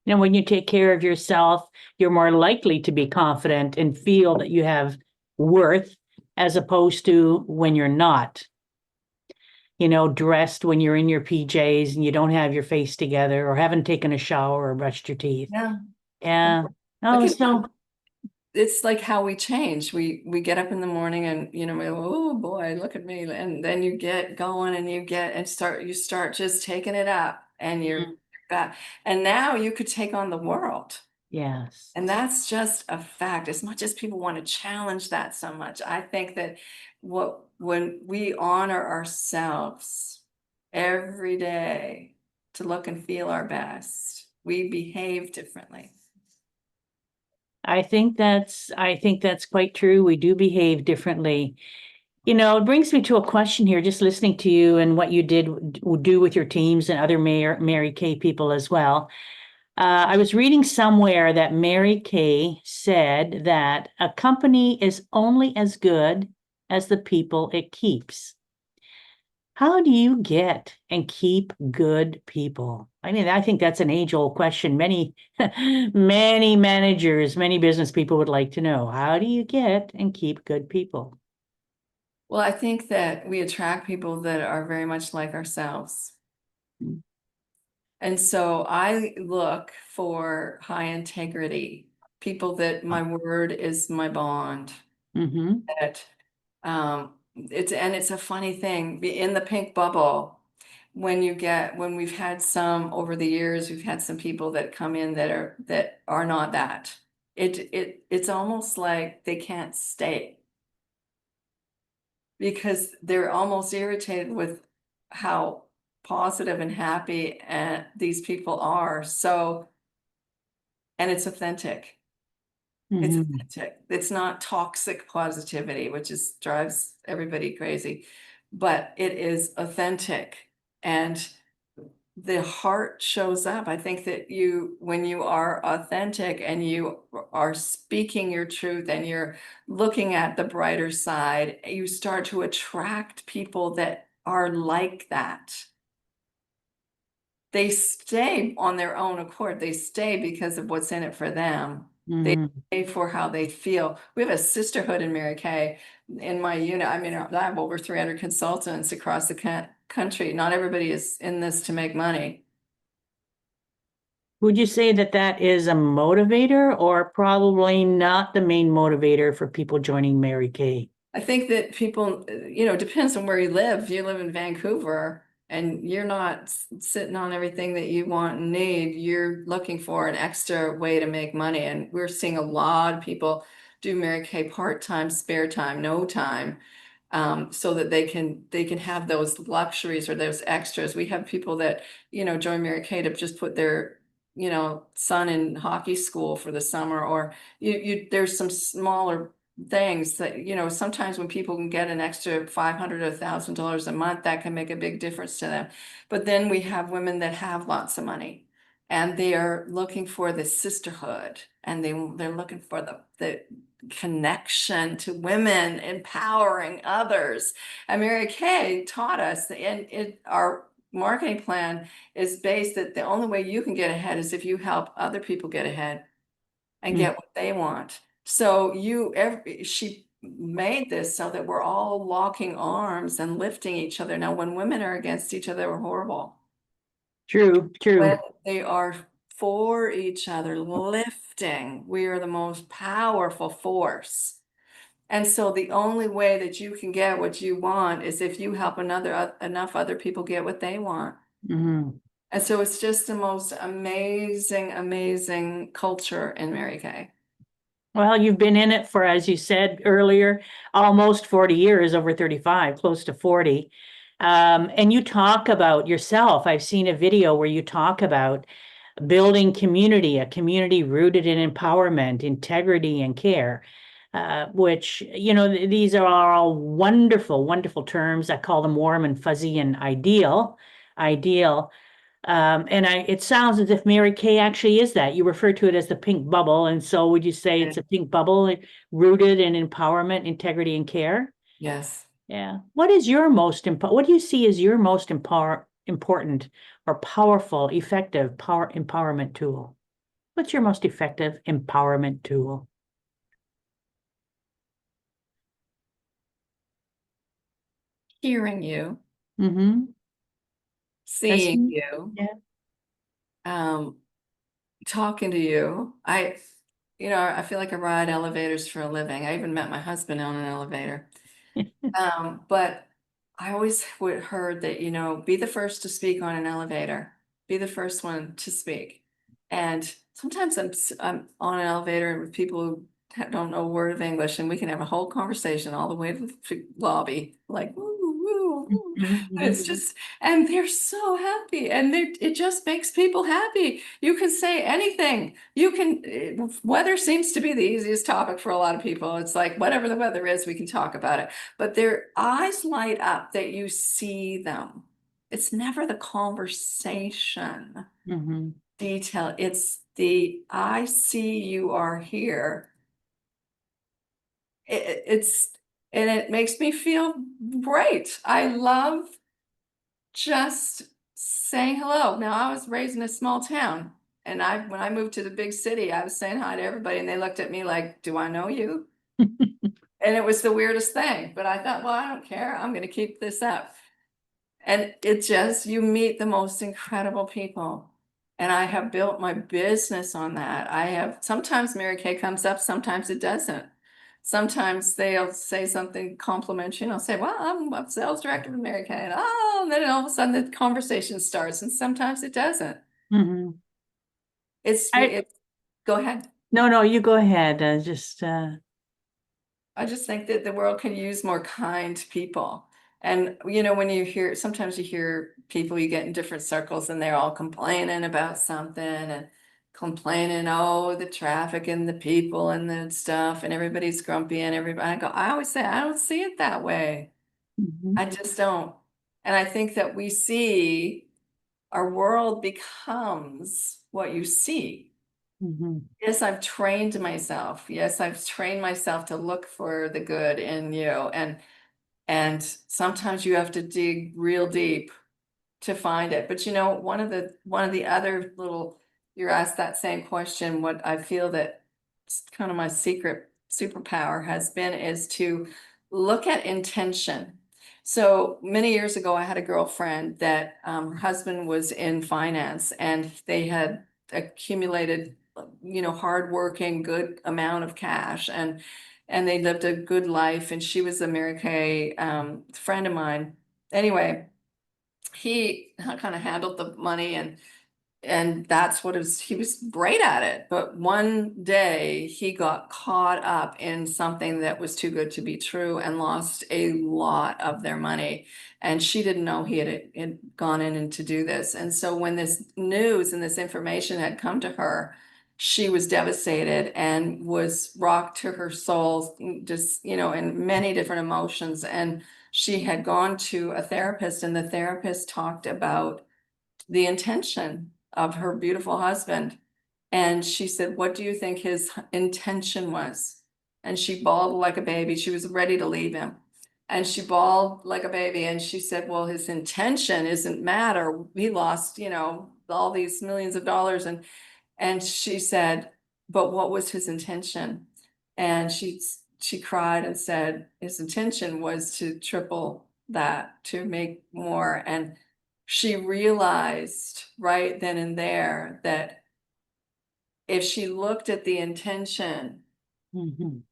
And when you take care of yourself, you're more likely to be confident and feel that you have worth as opposed to when you're not, dressed when you're in your PJs and you don't have your face together or haven't taken a shower or brushed your teeth. Yeah. Yeah. Look Oh, at so it's like how we change. We get up in the morning and we go, oh boy, look at me. And then you get going and you start just taking it up and you're back. And now you could take on the world. yes. And that's just a fact. As much as people want to challenge that so much, I think that when we honor ourselves every day to look and feel our best, we behave differently. I think that's quite true. We do behave differently. It brings me to a question here, just listening to you and what you do with your teams and other Mary Kay people as well. I was reading somewhere that Mary Kay said that a company is only as good as the people it keeps. How do you get and keep good people? I mean, I think that's an age-old question. Many, many managers, many business people would like to know. How do you get and keep good people? Well, I think that we attract people that are very much like ourselves. Mm. And so I look for high integrity, people that my word is my bond. Mm-hmm. That it's a funny thing in the pink bubble when we've had some over the years, we've had some people that come in that are not that. It's almost like they can't stay because they're almost irritated with how positive and happy and these people are. So, and it's authentic. It's Mm-hmm. authentic. It's not toxic positivity, which is drives everybody crazy, but it is authentic. And the heart shows up. I think that when you are authentic and you are speaking your truth and you're looking at the brighter side, you start to attract people that are like that. They stay on their own accord. They stay because of what's in it for them. They Mm-hmm. stay for how they feel. We have a sisterhood in Mary Kay in my unit. I mean, I have over 300 consultants across the country. Not everybody is in this to make money. Would you say that that is a motivator or probably not the main motivator for people joining Mary Kay? I think that people, depends on where you live. If you live in Vancouver and you're not sitting on everything that you want and need, you're looking for an extra way to make money. And we're seeing a lot of people do Mary Kay part-time, spare time, no time, so that they can have those luxuries or those extras. We have people that, join Mary Kay to just put their, son in hockey school for the summer, or there's some smaller things that sometimes when people can get an extra 500 or $1,000 a month, that can make a big difference to them. But then we have women that have lots of money and they are looking for the sisterhood, and they're looking for the connection to women, empowering others. And Mary Kay taught us, and our marketing plan is based that the only way you can get ahead is if you help other people get ahead and Mm. get what they want. So she made this so that we're all locking arms and lifting each other. Now, when women are against each other, we're horrible. True, When true. they are for each other, lifting, we are the most powerful force. And so the only way that you can get what you want is if you help enough other people get what they want. Mhm. And so it's just the most amazing, amazing culture in Mary Kay. Well, you've been in it for, as you said earlier, almost 40 years, over 35, close to 40. And you talk about yourself. I've seen a video where you talk about building community, a community rooted in empowerment, integrity, and care, which, these are all wonderful, wonderful terms. I call them warm and fuzzy and ideal. And it sounds as if Mary Kay actually is that. You refer to it as the pink bubble. And so would you say it's a pink bubble rooted in empowerment, integrity, and care? Yes. Yeah. What do you see as your most important or powerful, effective empowerment tool? What's your most effective empowerment tool? hearing you, Mm-hmm. That's, seeing you, yeah. um, talking to you. I feel like I ride elevators for a living. I even met my husband on an elevator. But I always would heard that, be the first to speak on an elevator, be the first one to speak. And sometimes I'm on an elevator with people who don't know a word of English, and we can have a whole conversation all the way to the lobby, like, woo, woo, woo. And Mm-hmm. it's just, and they're so happy, and it just makes people happy. You can say anything. Weather seems to be the easiest topic for a lot of people. It's like, whatever the weather is, we can talk about it, but their eyes light up that you see them. It's never the conversation Mm-hmm. detail. It's the I see you are here. It's and it makes me feel great. I love just saying hello. Now, I was raised in a small town, and when I moved to the big city, I was saying hi to everybody, and they looked at me like, "Do I know you?" And it was the weirdest thing, but I thought, well, I don't care. I'm going to keep this up. And it just, you meet the most incredible people. And I have built my business on that. Sometimes Mary Kay comes up, sometimes it doesn't. Sometimes they'll say something complimentary, and I'll say, well, I'm a sales director of Mary Kay. And then all of a sudden the conversation starts, and sometimes it doesn't. Mm-hmm. It's, go ahead. No, you go ahead. Just, I just think that the world can use more kind people. And when sometimes you hear people, you get in different circles and they're all complaining about something and complaining, oh, the traffic and the people and the stuff, and everybody's grumpy and I always say, I don't see it that way. mhm, I just don't. And I think that we see our world becomes what you see. mhm, Yes, I've trained myself. Yes, I've trained myself to look for the good in you. And sometimes you have to dig real deep to find it. But one of the other little, you're asked that same question, what I feel that it's kind of my secret superpower has been is to look at intention. So many years ago, I had a girlfriend that her husband was in finance, and they had accumulated, hardworking, good amount of cash, and they lived a good life. And she was a Mary Kay friend of mine. Anyway, he kind of handled the money, and that's what he was great at it. But one day he got caught up in something that was too good to be true and lost a lot of their money. And she didn't know he had gone in and to do this. And so when this news and this information had come to her, she was devastated and was rocked to her soul, just, in many different emotions. And she had gone to a therapist, and the therapist talked about the intention of her beautiful husband. And she said, what do you think his intention was? And she bawled like a baby. She was ready to leave him. And she bawled like a baby. And she said, well, his intention isn't matter. He lost, all these millions of dollars. And she said, but what was his intention? And she cried and said his intention was to triple that, to make more. And she realized right then and there that if she looked at the intention, mhm,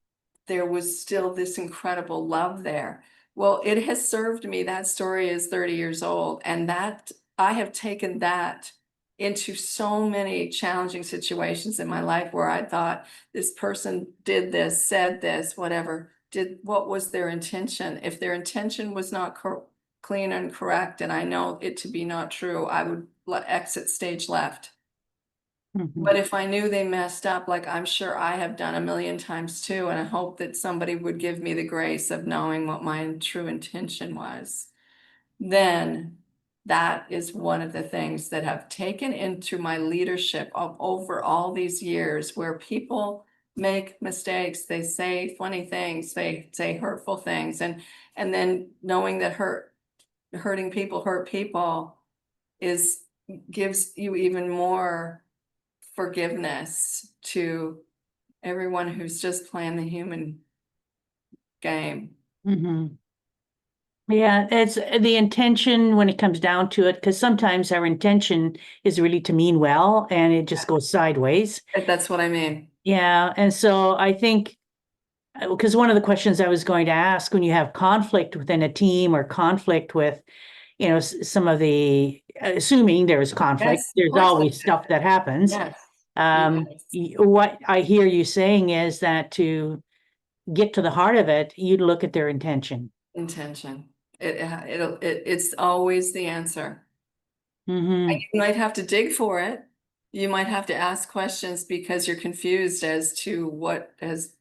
there was still this incredible love there. Well, it has served me. That story is 30 years old, and that I have taken that into so many challenging situations in my life where I thought this person did this, said this, whatever, what was their intention? If their intention was not clean and correct, and I know it to be not true, I would exit stage left. mhm, But if I knew they messed up, like I'm sure I have done a million times too, and I hope that somebody would give me the grace of knowing what my true intention was, then that is one of the things that have taken into my leadership of over all these years, where people make mistakes, they say funny things, they say hurtful things, and then knowing that hurting people hurt people is gives you even more forgiveness to everyone who's just playing the human game. mhm. Yeah, it's the intention when it comes down to it, because sometimes our intention is really to mean well and it just goes sideways. That's what I mean. Yeah, and so I think because one of the questions I was going to ask when you have conflict within a team or conflict with, some of the, assuming there's conflict, Yes, of there's course. always stuff that happens. Yes. Um, Yes. what I hear you saying is that to get to the heart of it, you'd look at their intention. Intention. It's always the answer. Hmm. You might have to dig for it. You might have to ask questions because you're confused as to what has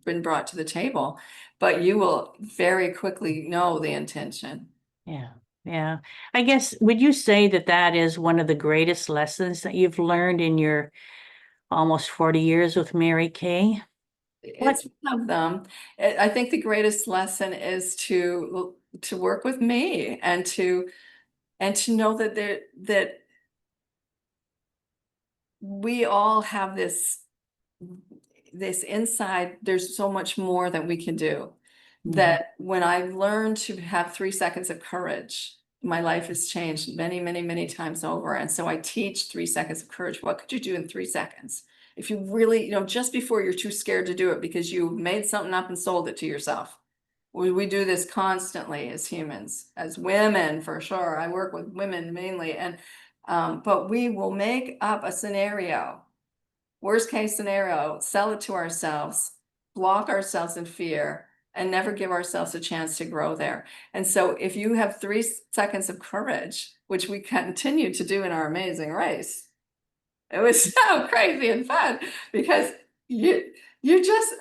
been brought to the table, but you will very quickly know the intention. Yeah, yeah. I guess, would you say that that is one of the greatest lessons that you've learned in your almost 40 years with Mary Kay? What? It's one of them. I think the greatest lesson is to work with me and to know that that we all have this inside, there's so much more that we can do. Mhm. That when I've learned to have 3 seconds of courage, my life has changed many, many, many times over. And so I teach 3 seconds of courage. What could you do in 3 seconds? If you really, just before you're too scared to do it because you made something up and sold it to yourself. We do this constantly as humans, as women for sure. I work with women mainly, and but we will make up a scenario, worst case scenario, sell it to ourselves, block ourselves in fear, and never give ourselves a chance to grow there. And so if you have 3 seconds of courage, which we continue to do in our amazing race, it was so crazy and fun because you just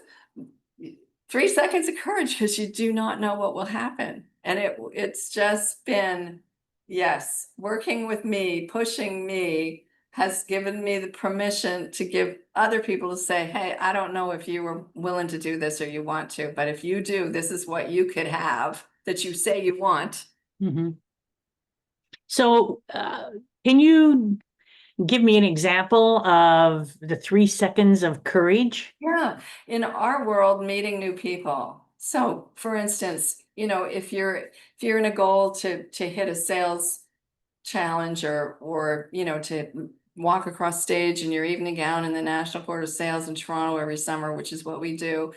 3 seconds of courage because you do not know what will happen. And it's just been, yes, working with me, pushing me has given me the permission to give other people to say, hey, I don't know if you were willing to do this or you want to, but if you do, this is what you could have that you say you want. Mhm. So, can you give me an example of the 3 seconds of courage? Yeah, in our world, meeting new people. So, for instance, if you're in a goal to hit a sales challenge or to walk across stage in your evening gown in the National Court of Sales in Toronto every summer, which is what we do,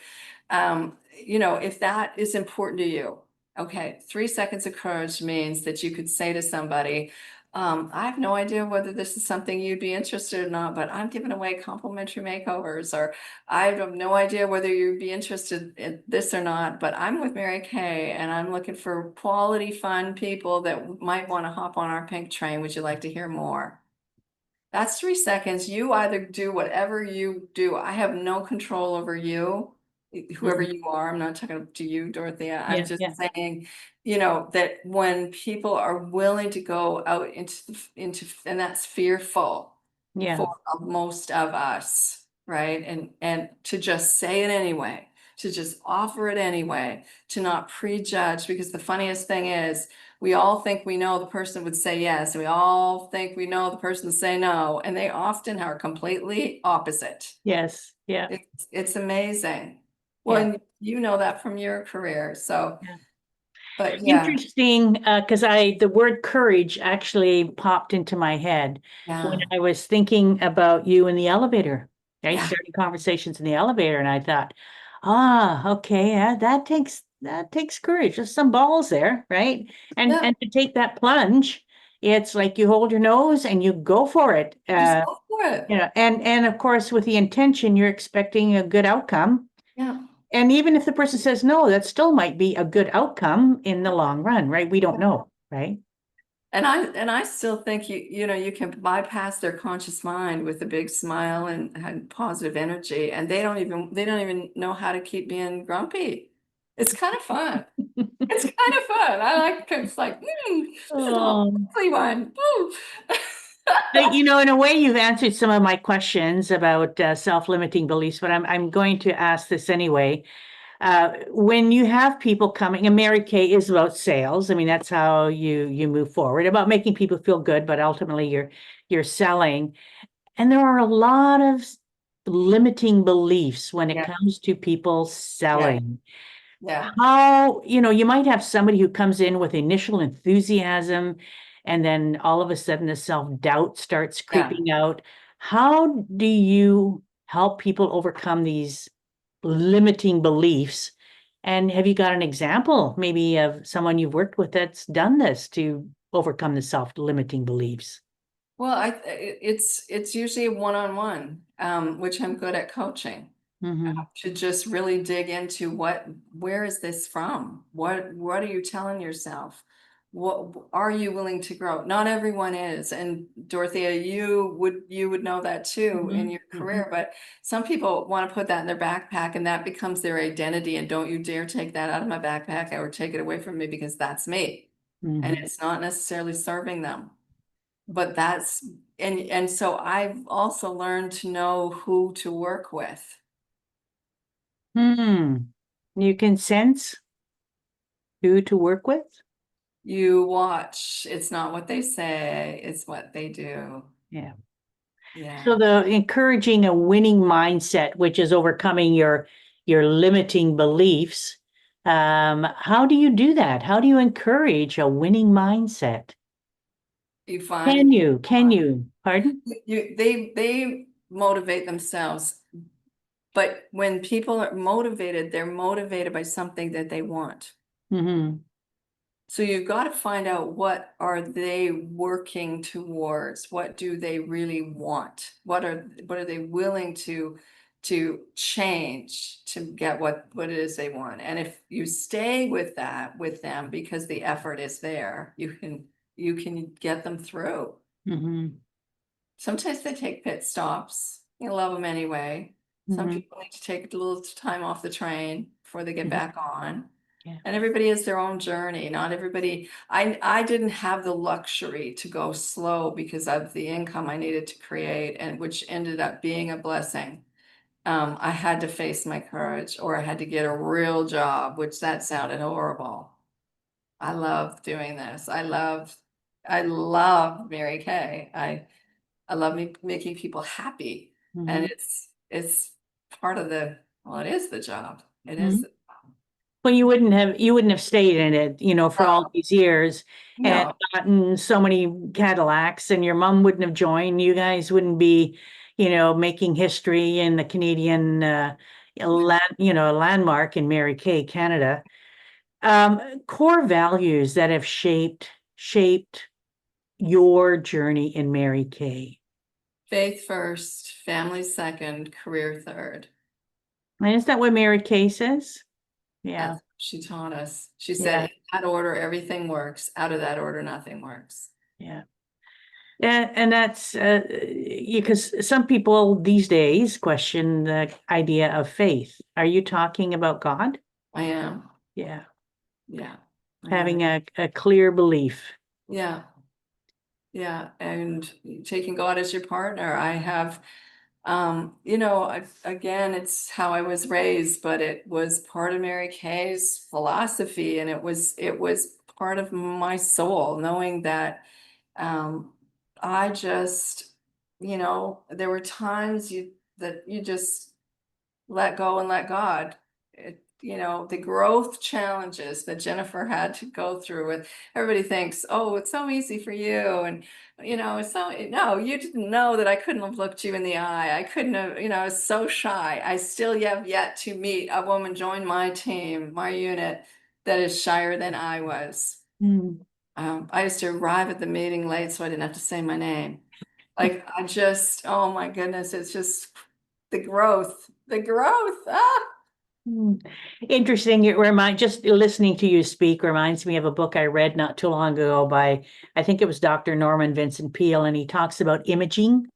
if that is important to you, okay, 3 seconds of courage means that you could say to somebody, I have no idea whether this is something you'd be interested or not, but I'm giving away complimentary makeovers, or I have no idea whether you'd be interested in this or not, but I'm with Mary Kay and I'm looking for quality, fun people that might want to hop on our pink train. Would you like to hear more? That's 3 seconds. You either do whatever you do. I have no control over you, whoever Mhm. you are. I'm not talking to you, Dorothea. I'm Yeah, just yeah, saying, that when people are willing to go out and that's fearful yeah, for most of us, right? And to just say it anyway, to just offer it anyway, to not prejudge, because the funniest thing is we all think we know the person would say yes. We all think we know the person would say no, and they often are completely opposite. yes, yeah, It's amazing. Well, yeah. and you know that from your career. So, Yeah. but yeah, Interesting, because the word courage actually popped into my head when yeah, I was thinking about you in the elevator, right? yeah, Starting conversations in the elevator, and I thought, okay, yeah, that takes courage. There's some balls there, right? And yeah. and to take that plunge, it's like you hold your nose and you go for it. Just go for it. And of course, with the intention, you're expecting a good outcome. Yeah. And even if the person says no, that still might be a good outcome in the long run, right? We don't know, right? And I still think you can bypass their conscious mind with a big smile and positive energy, and they don't even know how to keep being grumpy. It's kind of fun. It's kind of fun. I like it's like, this is a little Oh, ugly one. Woo. in a way, you've answered some of my questions about self-limiting beliefs, but I'm going to ask this anyway. When you have people coming, and Mary Kay is about sales. I mean, that's how you move forward, about making people feel good, but ultimately you're selling. And there are a lot of limiting beliefs when it Yeah, comes to people yeah, selling. Yeah, how, you might have somebody who comes in with initial enthusiasm and then all of a sudden the self-doubt starts yeah. creeping out. How do you help people overcome these limiting beliefs? And have you got an example maybe of someone you've worked with that's done this to overcome the self-limiting beliefs? Well, it's usually a one-on-one, which I'm good at coaching. Mm-hmm. To just really dig into where is this from? What are you telling yourself? What are you willing to grow? Not everyone is. And Dorothea, you would know that too in your Mm-hmm. career, but some people want to put that in their backpack and that becomes their identity. And don't you dare take that out of my backpack or take it away from me because that's me. And Mm-hmm. it's not necessarily serving them. But and so I've also learned to know who to work with. Hmm. You can sense who to work with? You watch, it's not what they say, it's what they do. Yeah. So Yeah. the encouraging a winning mindset, which is overcoming your limiting beliefs. How do you do that? How do you encourage a winning mindset? You find Can you? people, Can you? Pardon? they motivate themselves, but when people are motivated, they're motivated by something that they want. Mm-hmm. So you've got to find out what are they working towards? What do they really want? What are they willing to change to get what it is they want? And if you stay with that with them because the effort is there, you can get them through. Mm-hmm. Sometimes they take pit stops. You love them anyway. Some Mm-hmm. people need to take a little time off the train before they get Mm-hmm. back on. Yeah. And everybody has their own journey. Not everybody, I didn't have the luxury to go slow because of the income I needed to create and which ended up being a blessing. I had to face my courage or I had to get a real job, which that sounded horrible. I love doing this. I love Mary Kay. I love making people happy. And Mm-hmm. it's part of well, it is the job. It Mm-hmm. is. Well, you wouldn't have stayed in it, for all Oh, these years and no. gotten so many Cadillacs, and your mom wouldn't have joined. You guys wouldn't be, making history in the Canadian landmark in Mary Kay, Canada. Core values that have shaped your journey in Mary Kay. Faith first, family second, career third. And is that what Mary Kay says? That's Yeah, what she taught us. She said, yeah, in that order, everything works. Out of that order, nothing works. yeah. And that's because some people these days question the idea of faith. Are you talking about God? I am. Yeah. Yeah, I am. Having a clear belief. Yeah, yeah. And taking God as your partner. I have, again, it's how I was raised, but it was part of Mary Kay's philosophy, and it was part of my soul, knowing that Um, I just, there were times that you just let go and let God. The growth challenges that Jennifer had to go through with everybody thinks, oh, it's so easy for you. And, it's so, no, you didn't know that I couldn't have looked you in the eye. I couldn't have, I was so shy. I still have yet to meet a woman join my team, my unit that is shyer than I was. Mm. I used to arrive at the meeting late so I didn't have to say my name. Like oh my goodness, it's just the growth. Ah, Mm. Interesting. Just listening to you speak reminds me of a book I read not too long ago by, I think it was Dr. Norman Vincent Peale, and he talks about imaging,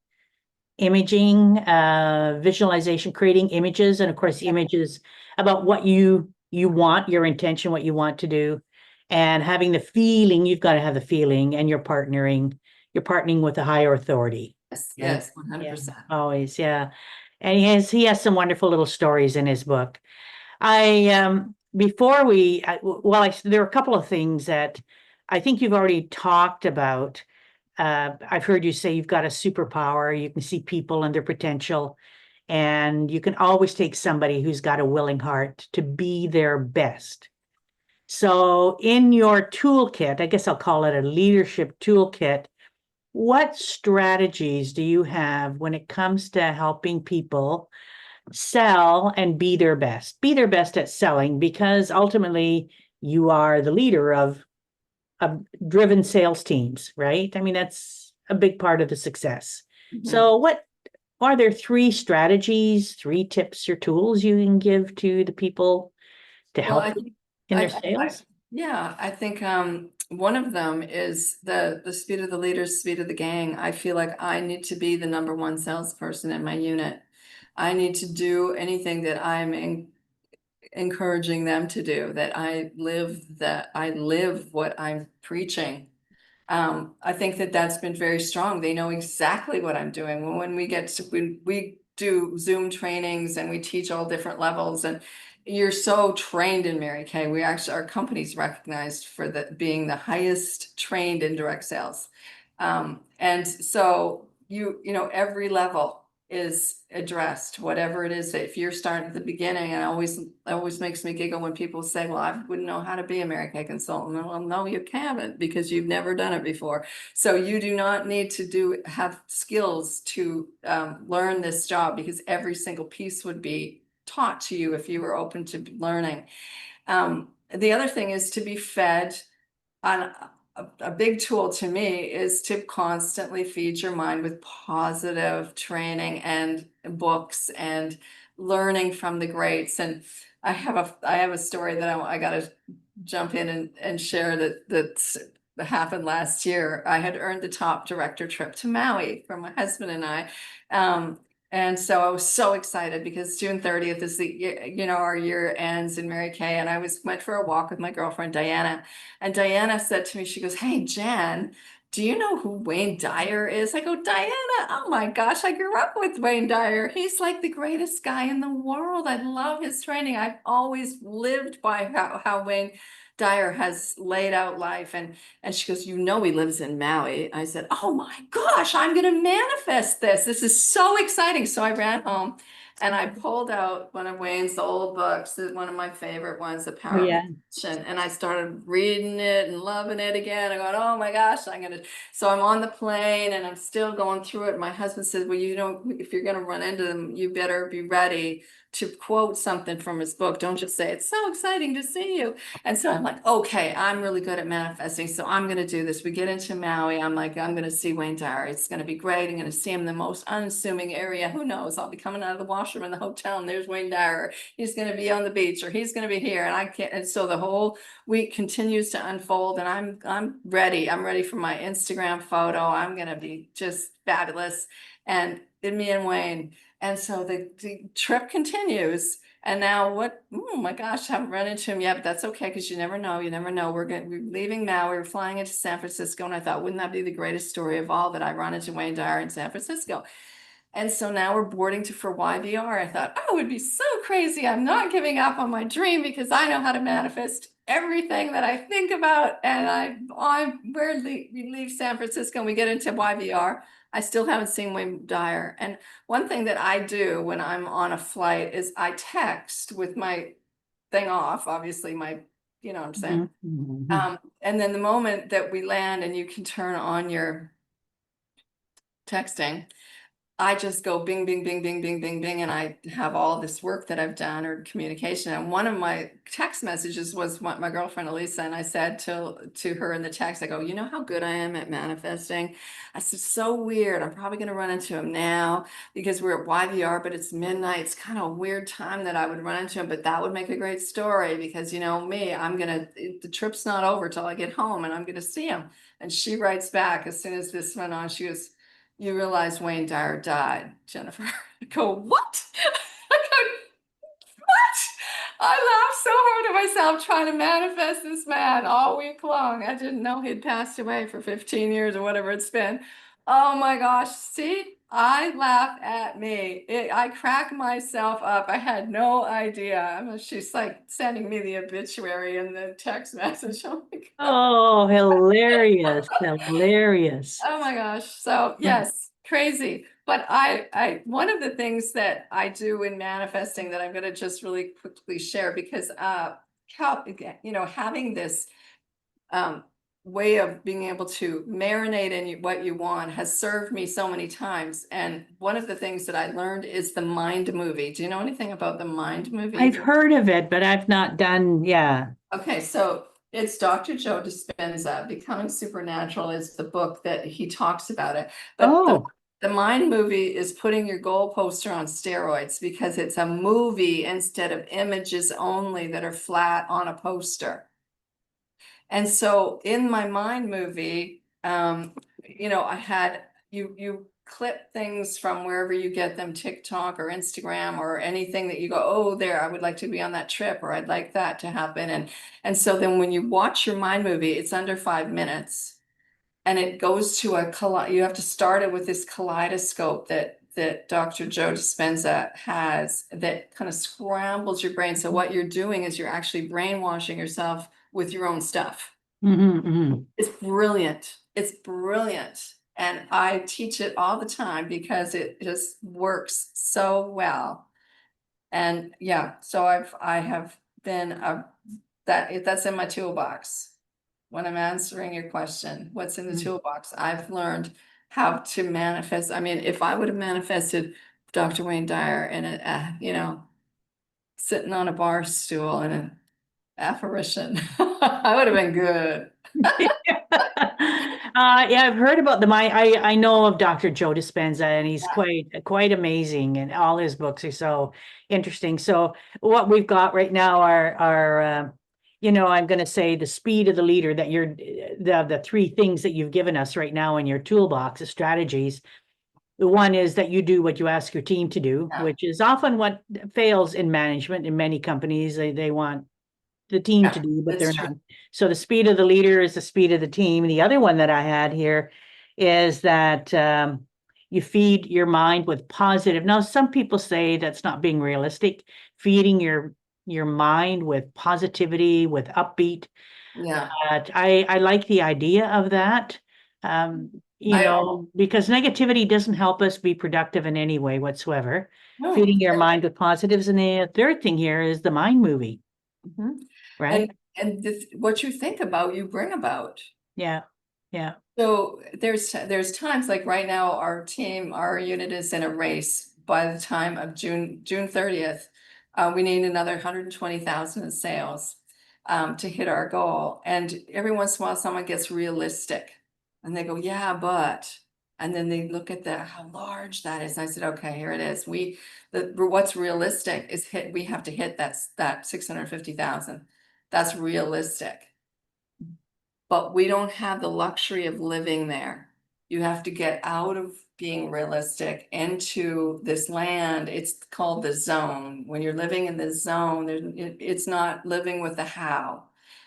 visualization, creating images, and of course, images about what you want, your intention, what you want to do, and having the feeling. You've got to have the feeling, and you're partnering with a higher authority. yes, And yes, yeah, 100%. always, yeah. And he has some wonderful little stories in his book. I before we well, there are a couple of things that I think you've already talked about. I've heard you say you've got a superpower. You can see people and their potential, And you can always take somebody who's got a willing heart to be their best. So in your toolkit, I guess I'll call it a leadership toolkit, what strategies do you have when it comes to helping people sell and be their best? Be their best at selling, because ultimately you are the leader of driven sales teams, right? I mean, that's a big part of the success. So what are there three strategies, three tips or tools you can give to the people to Well, help in their I sales? yeah, I think one of them is the speed of the leaders, speed of the gang. I feel like I need to be the number one salesperson in my unit. I need to do anything that encouraging them to do, that I live what I'm preaching. I think that that's been very strong. They know exactly what I'm doing. When we do Zoom trainings and we teach all different levels, and you're so trained in Mary Kay. Our company's recognized for being the highest trained in direct sales. And so every level is addressed, whatever it is. If you're starting at the beginning, and always makes me giggle when people say, well, I wouldn't know how to be a Mary Kay consultant. Well, no, you haven't, because you've never done it before. So you do not need to have skills to learn this job, because every single piece would be taught to you if you were open to learning. The other thing is to be fed on a big tool to me is to constantly feed your mind with positive training and books and learning from the greats. And I have a story that I got to jump in and share that happened last year. I had earned the top director trip to Maui for my husband and I. And so I was so excited, because June 30th is our year ends in Mary Kay. And I went for a walk with my girlfriend, Diana. And Diana said to me, she goes, hey, Jen, do you know who Wayne Dyer is? I go, Diana, oh my gosh, I grew up with Wayne Dyer. He's like the greatest guy in the world. I love his training. I've always lived by how Wayne Dyer has laid out life. And she goes, he lives in Maui. I said, oh my gosh, I'm going to manifest this. This is so exciting. So I ran home and I pulled out one of Wayne's old books, one of my favorite ones, The Oh, Power of yeah. Attention. And I started reading it and loving it again. I go, oh my gosh, so I'm on the plane and I'm still going through it. My husband said, well, if you're going to run into them, you better be ready to quote something from his book. Don't just say, it's so exciting to see you. And so I'm like, okay, I'm really good at manifesting, so I'm going to do this. We get into Maui. I'm like, I'm going to see Wayne Dyer. It's going to be great. I'm going to see him in the most unassuming area. Who knows? I'll be coming out of the washroom in the hotel and there's Wayne Dyer. He's going to be on the beach, or he's going to be here. And I can't. And so the whole week continues to unfold, and I'm ready. I'm ready for my Instagram photo. I'm going to be just fabulous. And me and Wayne. And so the trip continues. And now oh my gosh, haven't run into him yet, but that's okay, because you never know. You never know. We're leaving now. We're flying into San Francisco. And I thought, wouldn't that be the greatest story of all, that I run into Wayne Dyer in San Francisco? And so now we're boarding for YVR. I thought, oh, it would be so crazy. I'm not giving up on my dream, because I know how to manifest everything that I think about. And we leave San Francisco and we get into YVR. I still haven't seen Wayne Dyer. And one thing that I do when I'm on a flight is I text with my thing off, obviously you know what I'm saying? Mhm. And then the moment that we land and you can turn on your texting, I just go bing, bing, bing, bing, bing, bing, bing, and I have all this work that I've done, or communication. And one of my text messages was my girlfriend Elisa, and I said to her in the text, I go, you know how good I am at manifesting? I said, so weird. I'm probably going to run into him now, because we're at YVR, but it's midnight. It's kind of a weird time that I would run into him, but that would make a great story, because me, the trip's not over till I get home, and I'm gonna see him. And she writes back as soon as this went on, she goes, you realize Wayne Dyer died, Jennifer. I go, what? I go, what? I laughed so hard at myself trying to manifest this man all week long. I didn't know he'd passed away for 15 years or whatever it's been. Oh my gosh. See, I laugh at me. I crack myself up. I had no idea. She's like sending me the obituary in the text message. Oh my God. Oh, hilarious, hilarious. Oh my gosh. So yes, crazy. But one of the things that I do in manifesting that I'm gonna just really quickly share, because having this um way of being able to marinate in what you want has served me so many times. And one of the things that I learned is the mind movie. Do you know anything about the mind I've movie? heard of it, but I've not done, yeah. Okay, so it's Dr. Joe Dispenza. Becoming Supernatural is the book that he talks about it. But Oh, the mind movie is putting your goal poster on steroids, because it's a movie instead of images only that are flat on a poster. And so in my mind movie, I had you clip things from wherever you get them, TikTok or Instagram or anything that you go, oh, there, I would like to be on that trip, or I'd like that to happen. And so then when you watch your mind movie, it's under 5 minutes, and it goes to you have to start it with this kaleidoscope that Dr. Joe Dispenza has, that kind of scrambles your brain. So what you're doing is you're actually brainwashing yourself with your own stuff. mm-hmm. It's brilliant. It's brilliant. And I teach it all the time because it just works so well. And yeah, so I have been that's in my toolbox. When I'm answering your question, what's in the Mm-hmm. toolbox? I've learned how to manifest. I mean, if I would have manifested Dr. Wayne Dyer in sitting on a bar stool in an apparition, I would have been good. Yeah, I've heard about I know of Dr. Joe Dispenza, and he's quite amazing, and all his books are so interesting. So what we've got right now I'm going to say the speed of the leader, that the three things that you've given us right now in your toolbox of strategies. The one is that you do what you ask your team to do, Yeah, which is often what fails in management in many companies. They want the team to yeah, do, but that's they're true. not. So the speed of the leader is the speed of the team. And the other one that I had here is that you feed your mind with positive. Now, some people say that's not being realistic. Feeding your mind with positivity, with upbeat. Yeah. I like the idea of that. I Because negativity doesn't help us be productive in any way whatsoever. no. Feeding your mind with positives. And the third thing here is the mind movie, Mhm. right? And what you think about, you bring about. Yeah, yeah. So there's times like right now, our unit is in a race. By the time of June 30th, we need another 120,000 in sales to hit our goal. And every once in a while, someone gets realistic, and they go, "Yeah, but," and then they look at how large that is. I said, "Okay, here it is. What's realistic is we have to hit that 650,000. That's realistic." But we don't have the luxury of living there. You have to get out of being realistic into this land. It's called the zone. When you're living in the zone, it's not living with the how.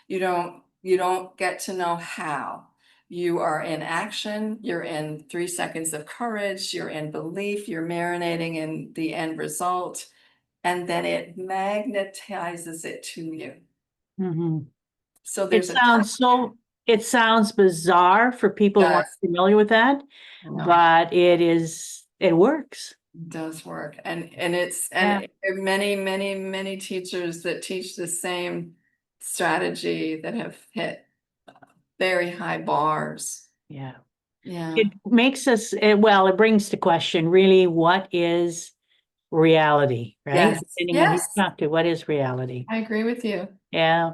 You don't get to know how. You are in action, you're in 3 seconds of courage, you're in belief, you're marinating in the end result, and then it magnetizes it to you. Hmm. So It there's a sounds so, it sounds bizarre for people who aren't does, familiar with that, you know. but it works. Does work. And it's, Yeah, and there are many, many, many teachers that teach the same strategy that have hit very high bars. yeah. Yeah. It makes us, well, it brings to question really what is reality, right? Yes. Depending on who you Yes. talk to, what is reality? I agree with you. Yeah,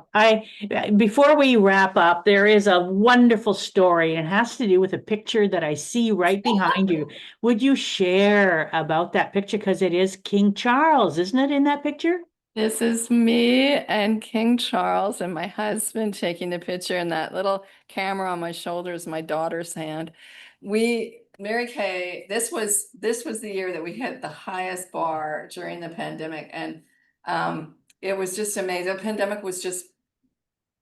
before we wrap up, there is a wonderful story, and it has to do with a picture that I see right behind you. Would you share about that picture? Because it is King Charles, isn't it, in that picture? This is me and King Charles and my husband taking the picture, and that little camera on my shoulder is my daughter's hand. Mary Kay, this was the year that we hit the highest bar during the pandemic, and it was just amazing. The pandemic was just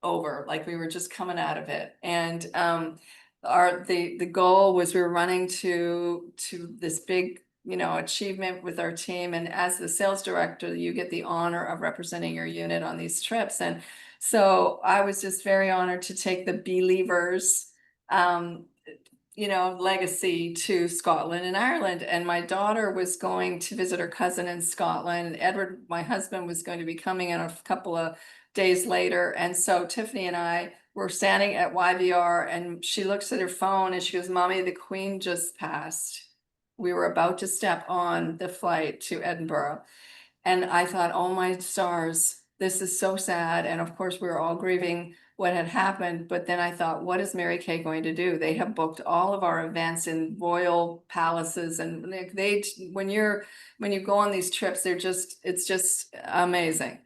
over, like we were just coming out of it. And the goal was we were running to this big, achievement with our team. And as the sales director, you get the honor of representing your unit on these trips. And so I was just very honored to take the Believers legacy to Scotland and Ireland. And my daughter was going to visit her cousin in Scotland. And Edward, my husband, was going to be coming in a couple of days later. And so Tiffany and I were standing at YVR, and she looks at her phone and she goes, "Mommy, the Queen just passed." We were about to step on the flight to Edinburgh. And I thought, oh my stars, this is so sad. And of course, we were all grieving what had happened. But then I thought, what is Mary Kay going to do? They have booked all of our events in royal palaces, and when you go on these trips, it's just amazing.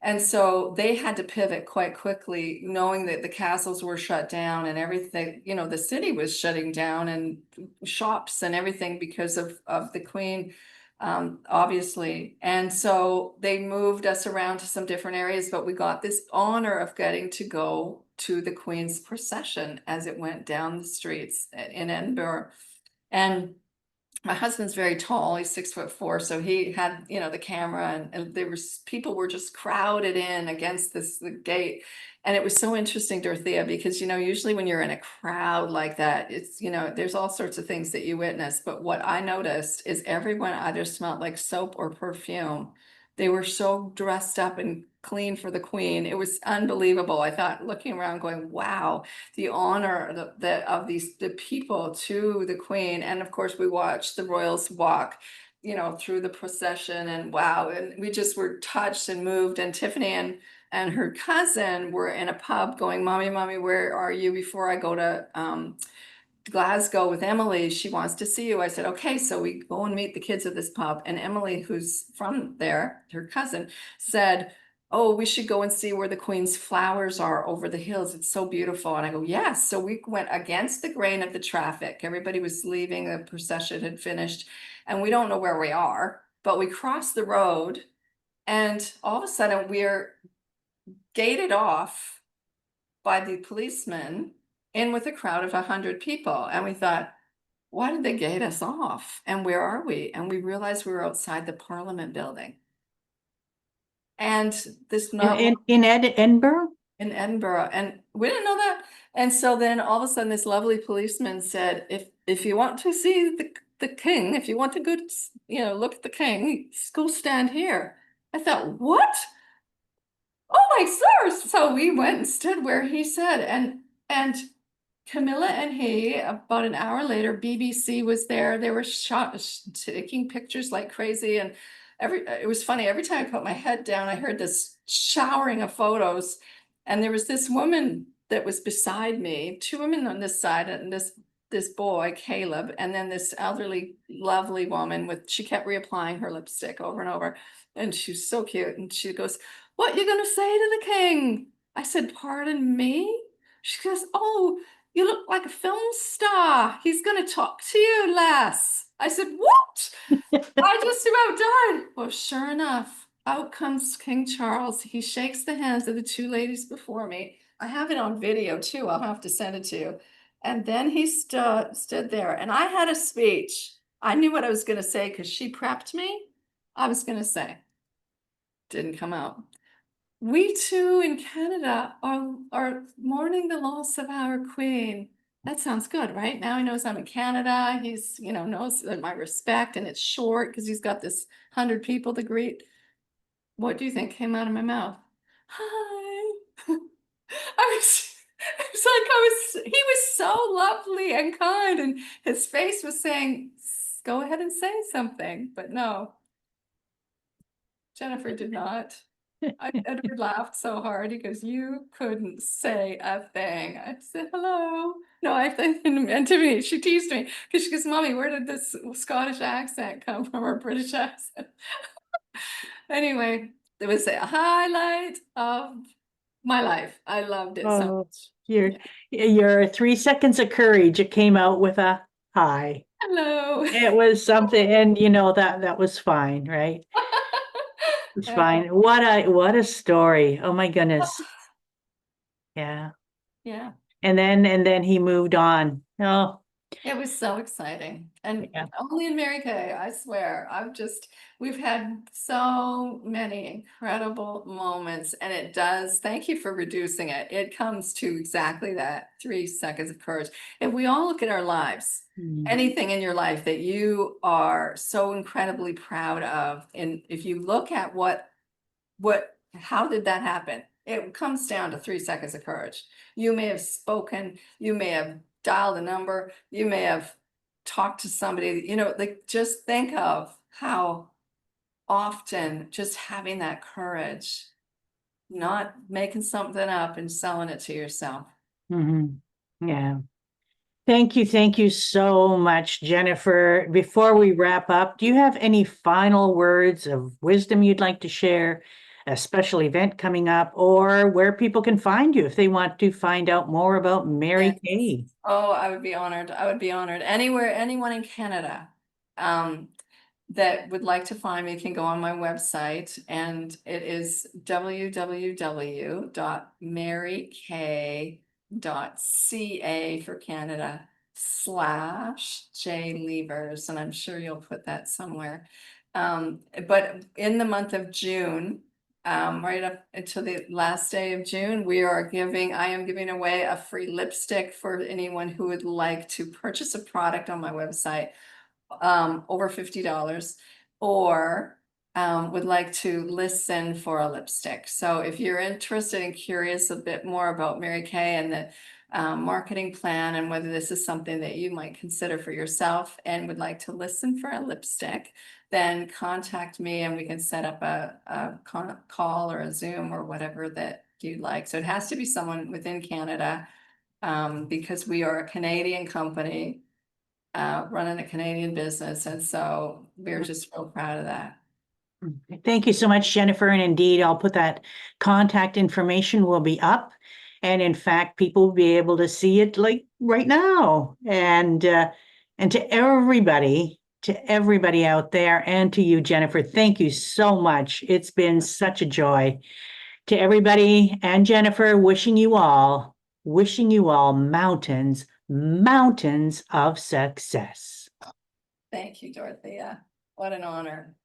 And so they had to pivot quite quickly, knowing that the castles were shut down and everything, the city was shutting down, and shops and everything because of the Queen, obviously. And so they moved us around to some different areas, but we got this honor of getting to go to the Queen's procession as it went down the streets in Edinburgh. And my husband's very tall, he's 6'4", so he had, the camera, and people were just crowded in against the gate. And it was so interesting, Dorothea, because, usually when you're in a crowd like that, it's, there's all sorts of things that you witness. But what I noticed is everyone either smelled like soap or perfume. They were so dressed up and clean for the Queen. It was unbelievable. I thought, looking around going, wow, the honor of the people to the Queen. And of course, we watched the royals walk, through the procession, and wow, and we just were touched and moved. And Tiffany and her cousin were in a pub going, "Mommy, where are you before I go to Glasgow with Emily? She wants to see you." I said, "Okay." So we go and meet the kids at this pub, and Emily, who's from there, her cousin, said, "Oh, we should go and see where the Queen's flowers are over the hills. It's so beautiful." And I go, "Yes." So we went against the grain of the traffic. Everybody was leaving, the procession had finished, and we don't know where we are, but we crossed the road, and all of a sudden we're gated off by the policemen in with a crowd of 100 people. And we thought, why did they gate us off? And where are we? And we realized we were outside the Parliament building. And this not In Edinburgh? in Edinburgh, and we didn't know that. And so then all of a sudden this lovely policeman said, if you want to see the king, if you want to go, look at the king, go stand here. I thought, what? Oh my stars. So we went and stood where he said, and Camilla and he, about an hour later, BBC was there. They were taking pictures like crazy. And it was funny. Every time I put my head down, I heard this showering of photos. And there was this woman that was beside me, two women on this side, and this boy, Caleb, and then this elderly, lovely woman she kept reapplying her lipstick over and over. And she was so cute. And she goes, "What you gonna say to the king?" I said, "Pardon me?" She goes, "Oh, you look like a film star. He's going to talk to you, lass." I said, "What?" I just about died. Well, sure enough, out comes King Charles. He shakes the hands of the two ladies before me. I have it on video too. I'll have to send it to you. And then he stood there, and I had a speech. I knew what I was going to say because she prepped me. I was going to say, didn't come out. "We too in Canada are mourning the loss of our Queen." That sounds good, right? Now he knows I'm in Canada. He's, knows my respect, and it's short because he's got this 100 people to greet. What do you think came out of my mouth? "Hi." He was so lovely and kind, and his face was saying, "Go ahead and say something," but no, Jennifer did not. Edward laughed so hard. He goes, "You couldn't say a thing." I said, "Hello." No, I and to me, she teased me because she goes, "Mommy, where did this Scottish accent come from, or British accent?" Anyway, it was a highlight of my life. I loved it so Oh, much. your 3 seconds of courage, it came out with a hi. Hello. It was something, and that was fine, right? It's fine. What a story. Oh my goodness. Yeah. Yeah. And then he moved on. Oh, It was so exciting, and Yeah. only in Mary Kay, I swear. We've had so many incredible moments, and it does, thank you for reducing it. It comes to exactly that 3 seconds of courage. If we all look at our lives, Mm. anything in your life that you are so incredibly proud of, and if you look at how did that happen? It comes down to 3 seconds of courage. You may have spoken, you may have dialed a number, you may have talked to somebody, like just think of how often just having that courage, not making something up and selling it to yourself. Mhm. Yeah. Thank you so much, Jennifer. Before we wrap up, do you have any final words of wisdom you'd like to share? A special event coming up, or where people can find you if they want to find out more about Yes. Mary Kay? Oh, I would be honored. I would be honored. Anywhere, anyone in Canada. Um, that would like to find me can go on my website, and it is www.maryk.ca for Canada /jlevers, and I'm sure you'll put that somewhere. But in the month of June, right up until the last day of June, I am giving away a free lipstick for anyone who would like to purchase a product on my website over $50, or would like to listen for a lipstick. So if you're interested and curious a bit more about Mary Kay and the marketing plan, and whether this is something that you might consider for yourself and would like to listen for a lipstick, then contact me and we can set up a call or a Zoom or whatever that you'd like. So it has to be someone within Canada, because we are a Canadian company running a Canadian business. And so we're just real proud of that. Thank you so much, Jennifer. And indeed, I'll put that contact information will be up. And in fact, people will be able to see it like right now. And to everybody out there, and to you, Jennifer, thank you so much. It's been such a joy. To everybody and Jennifer, wishing you all mountains, mountains of success. Thank you, Dorothea. What an honor.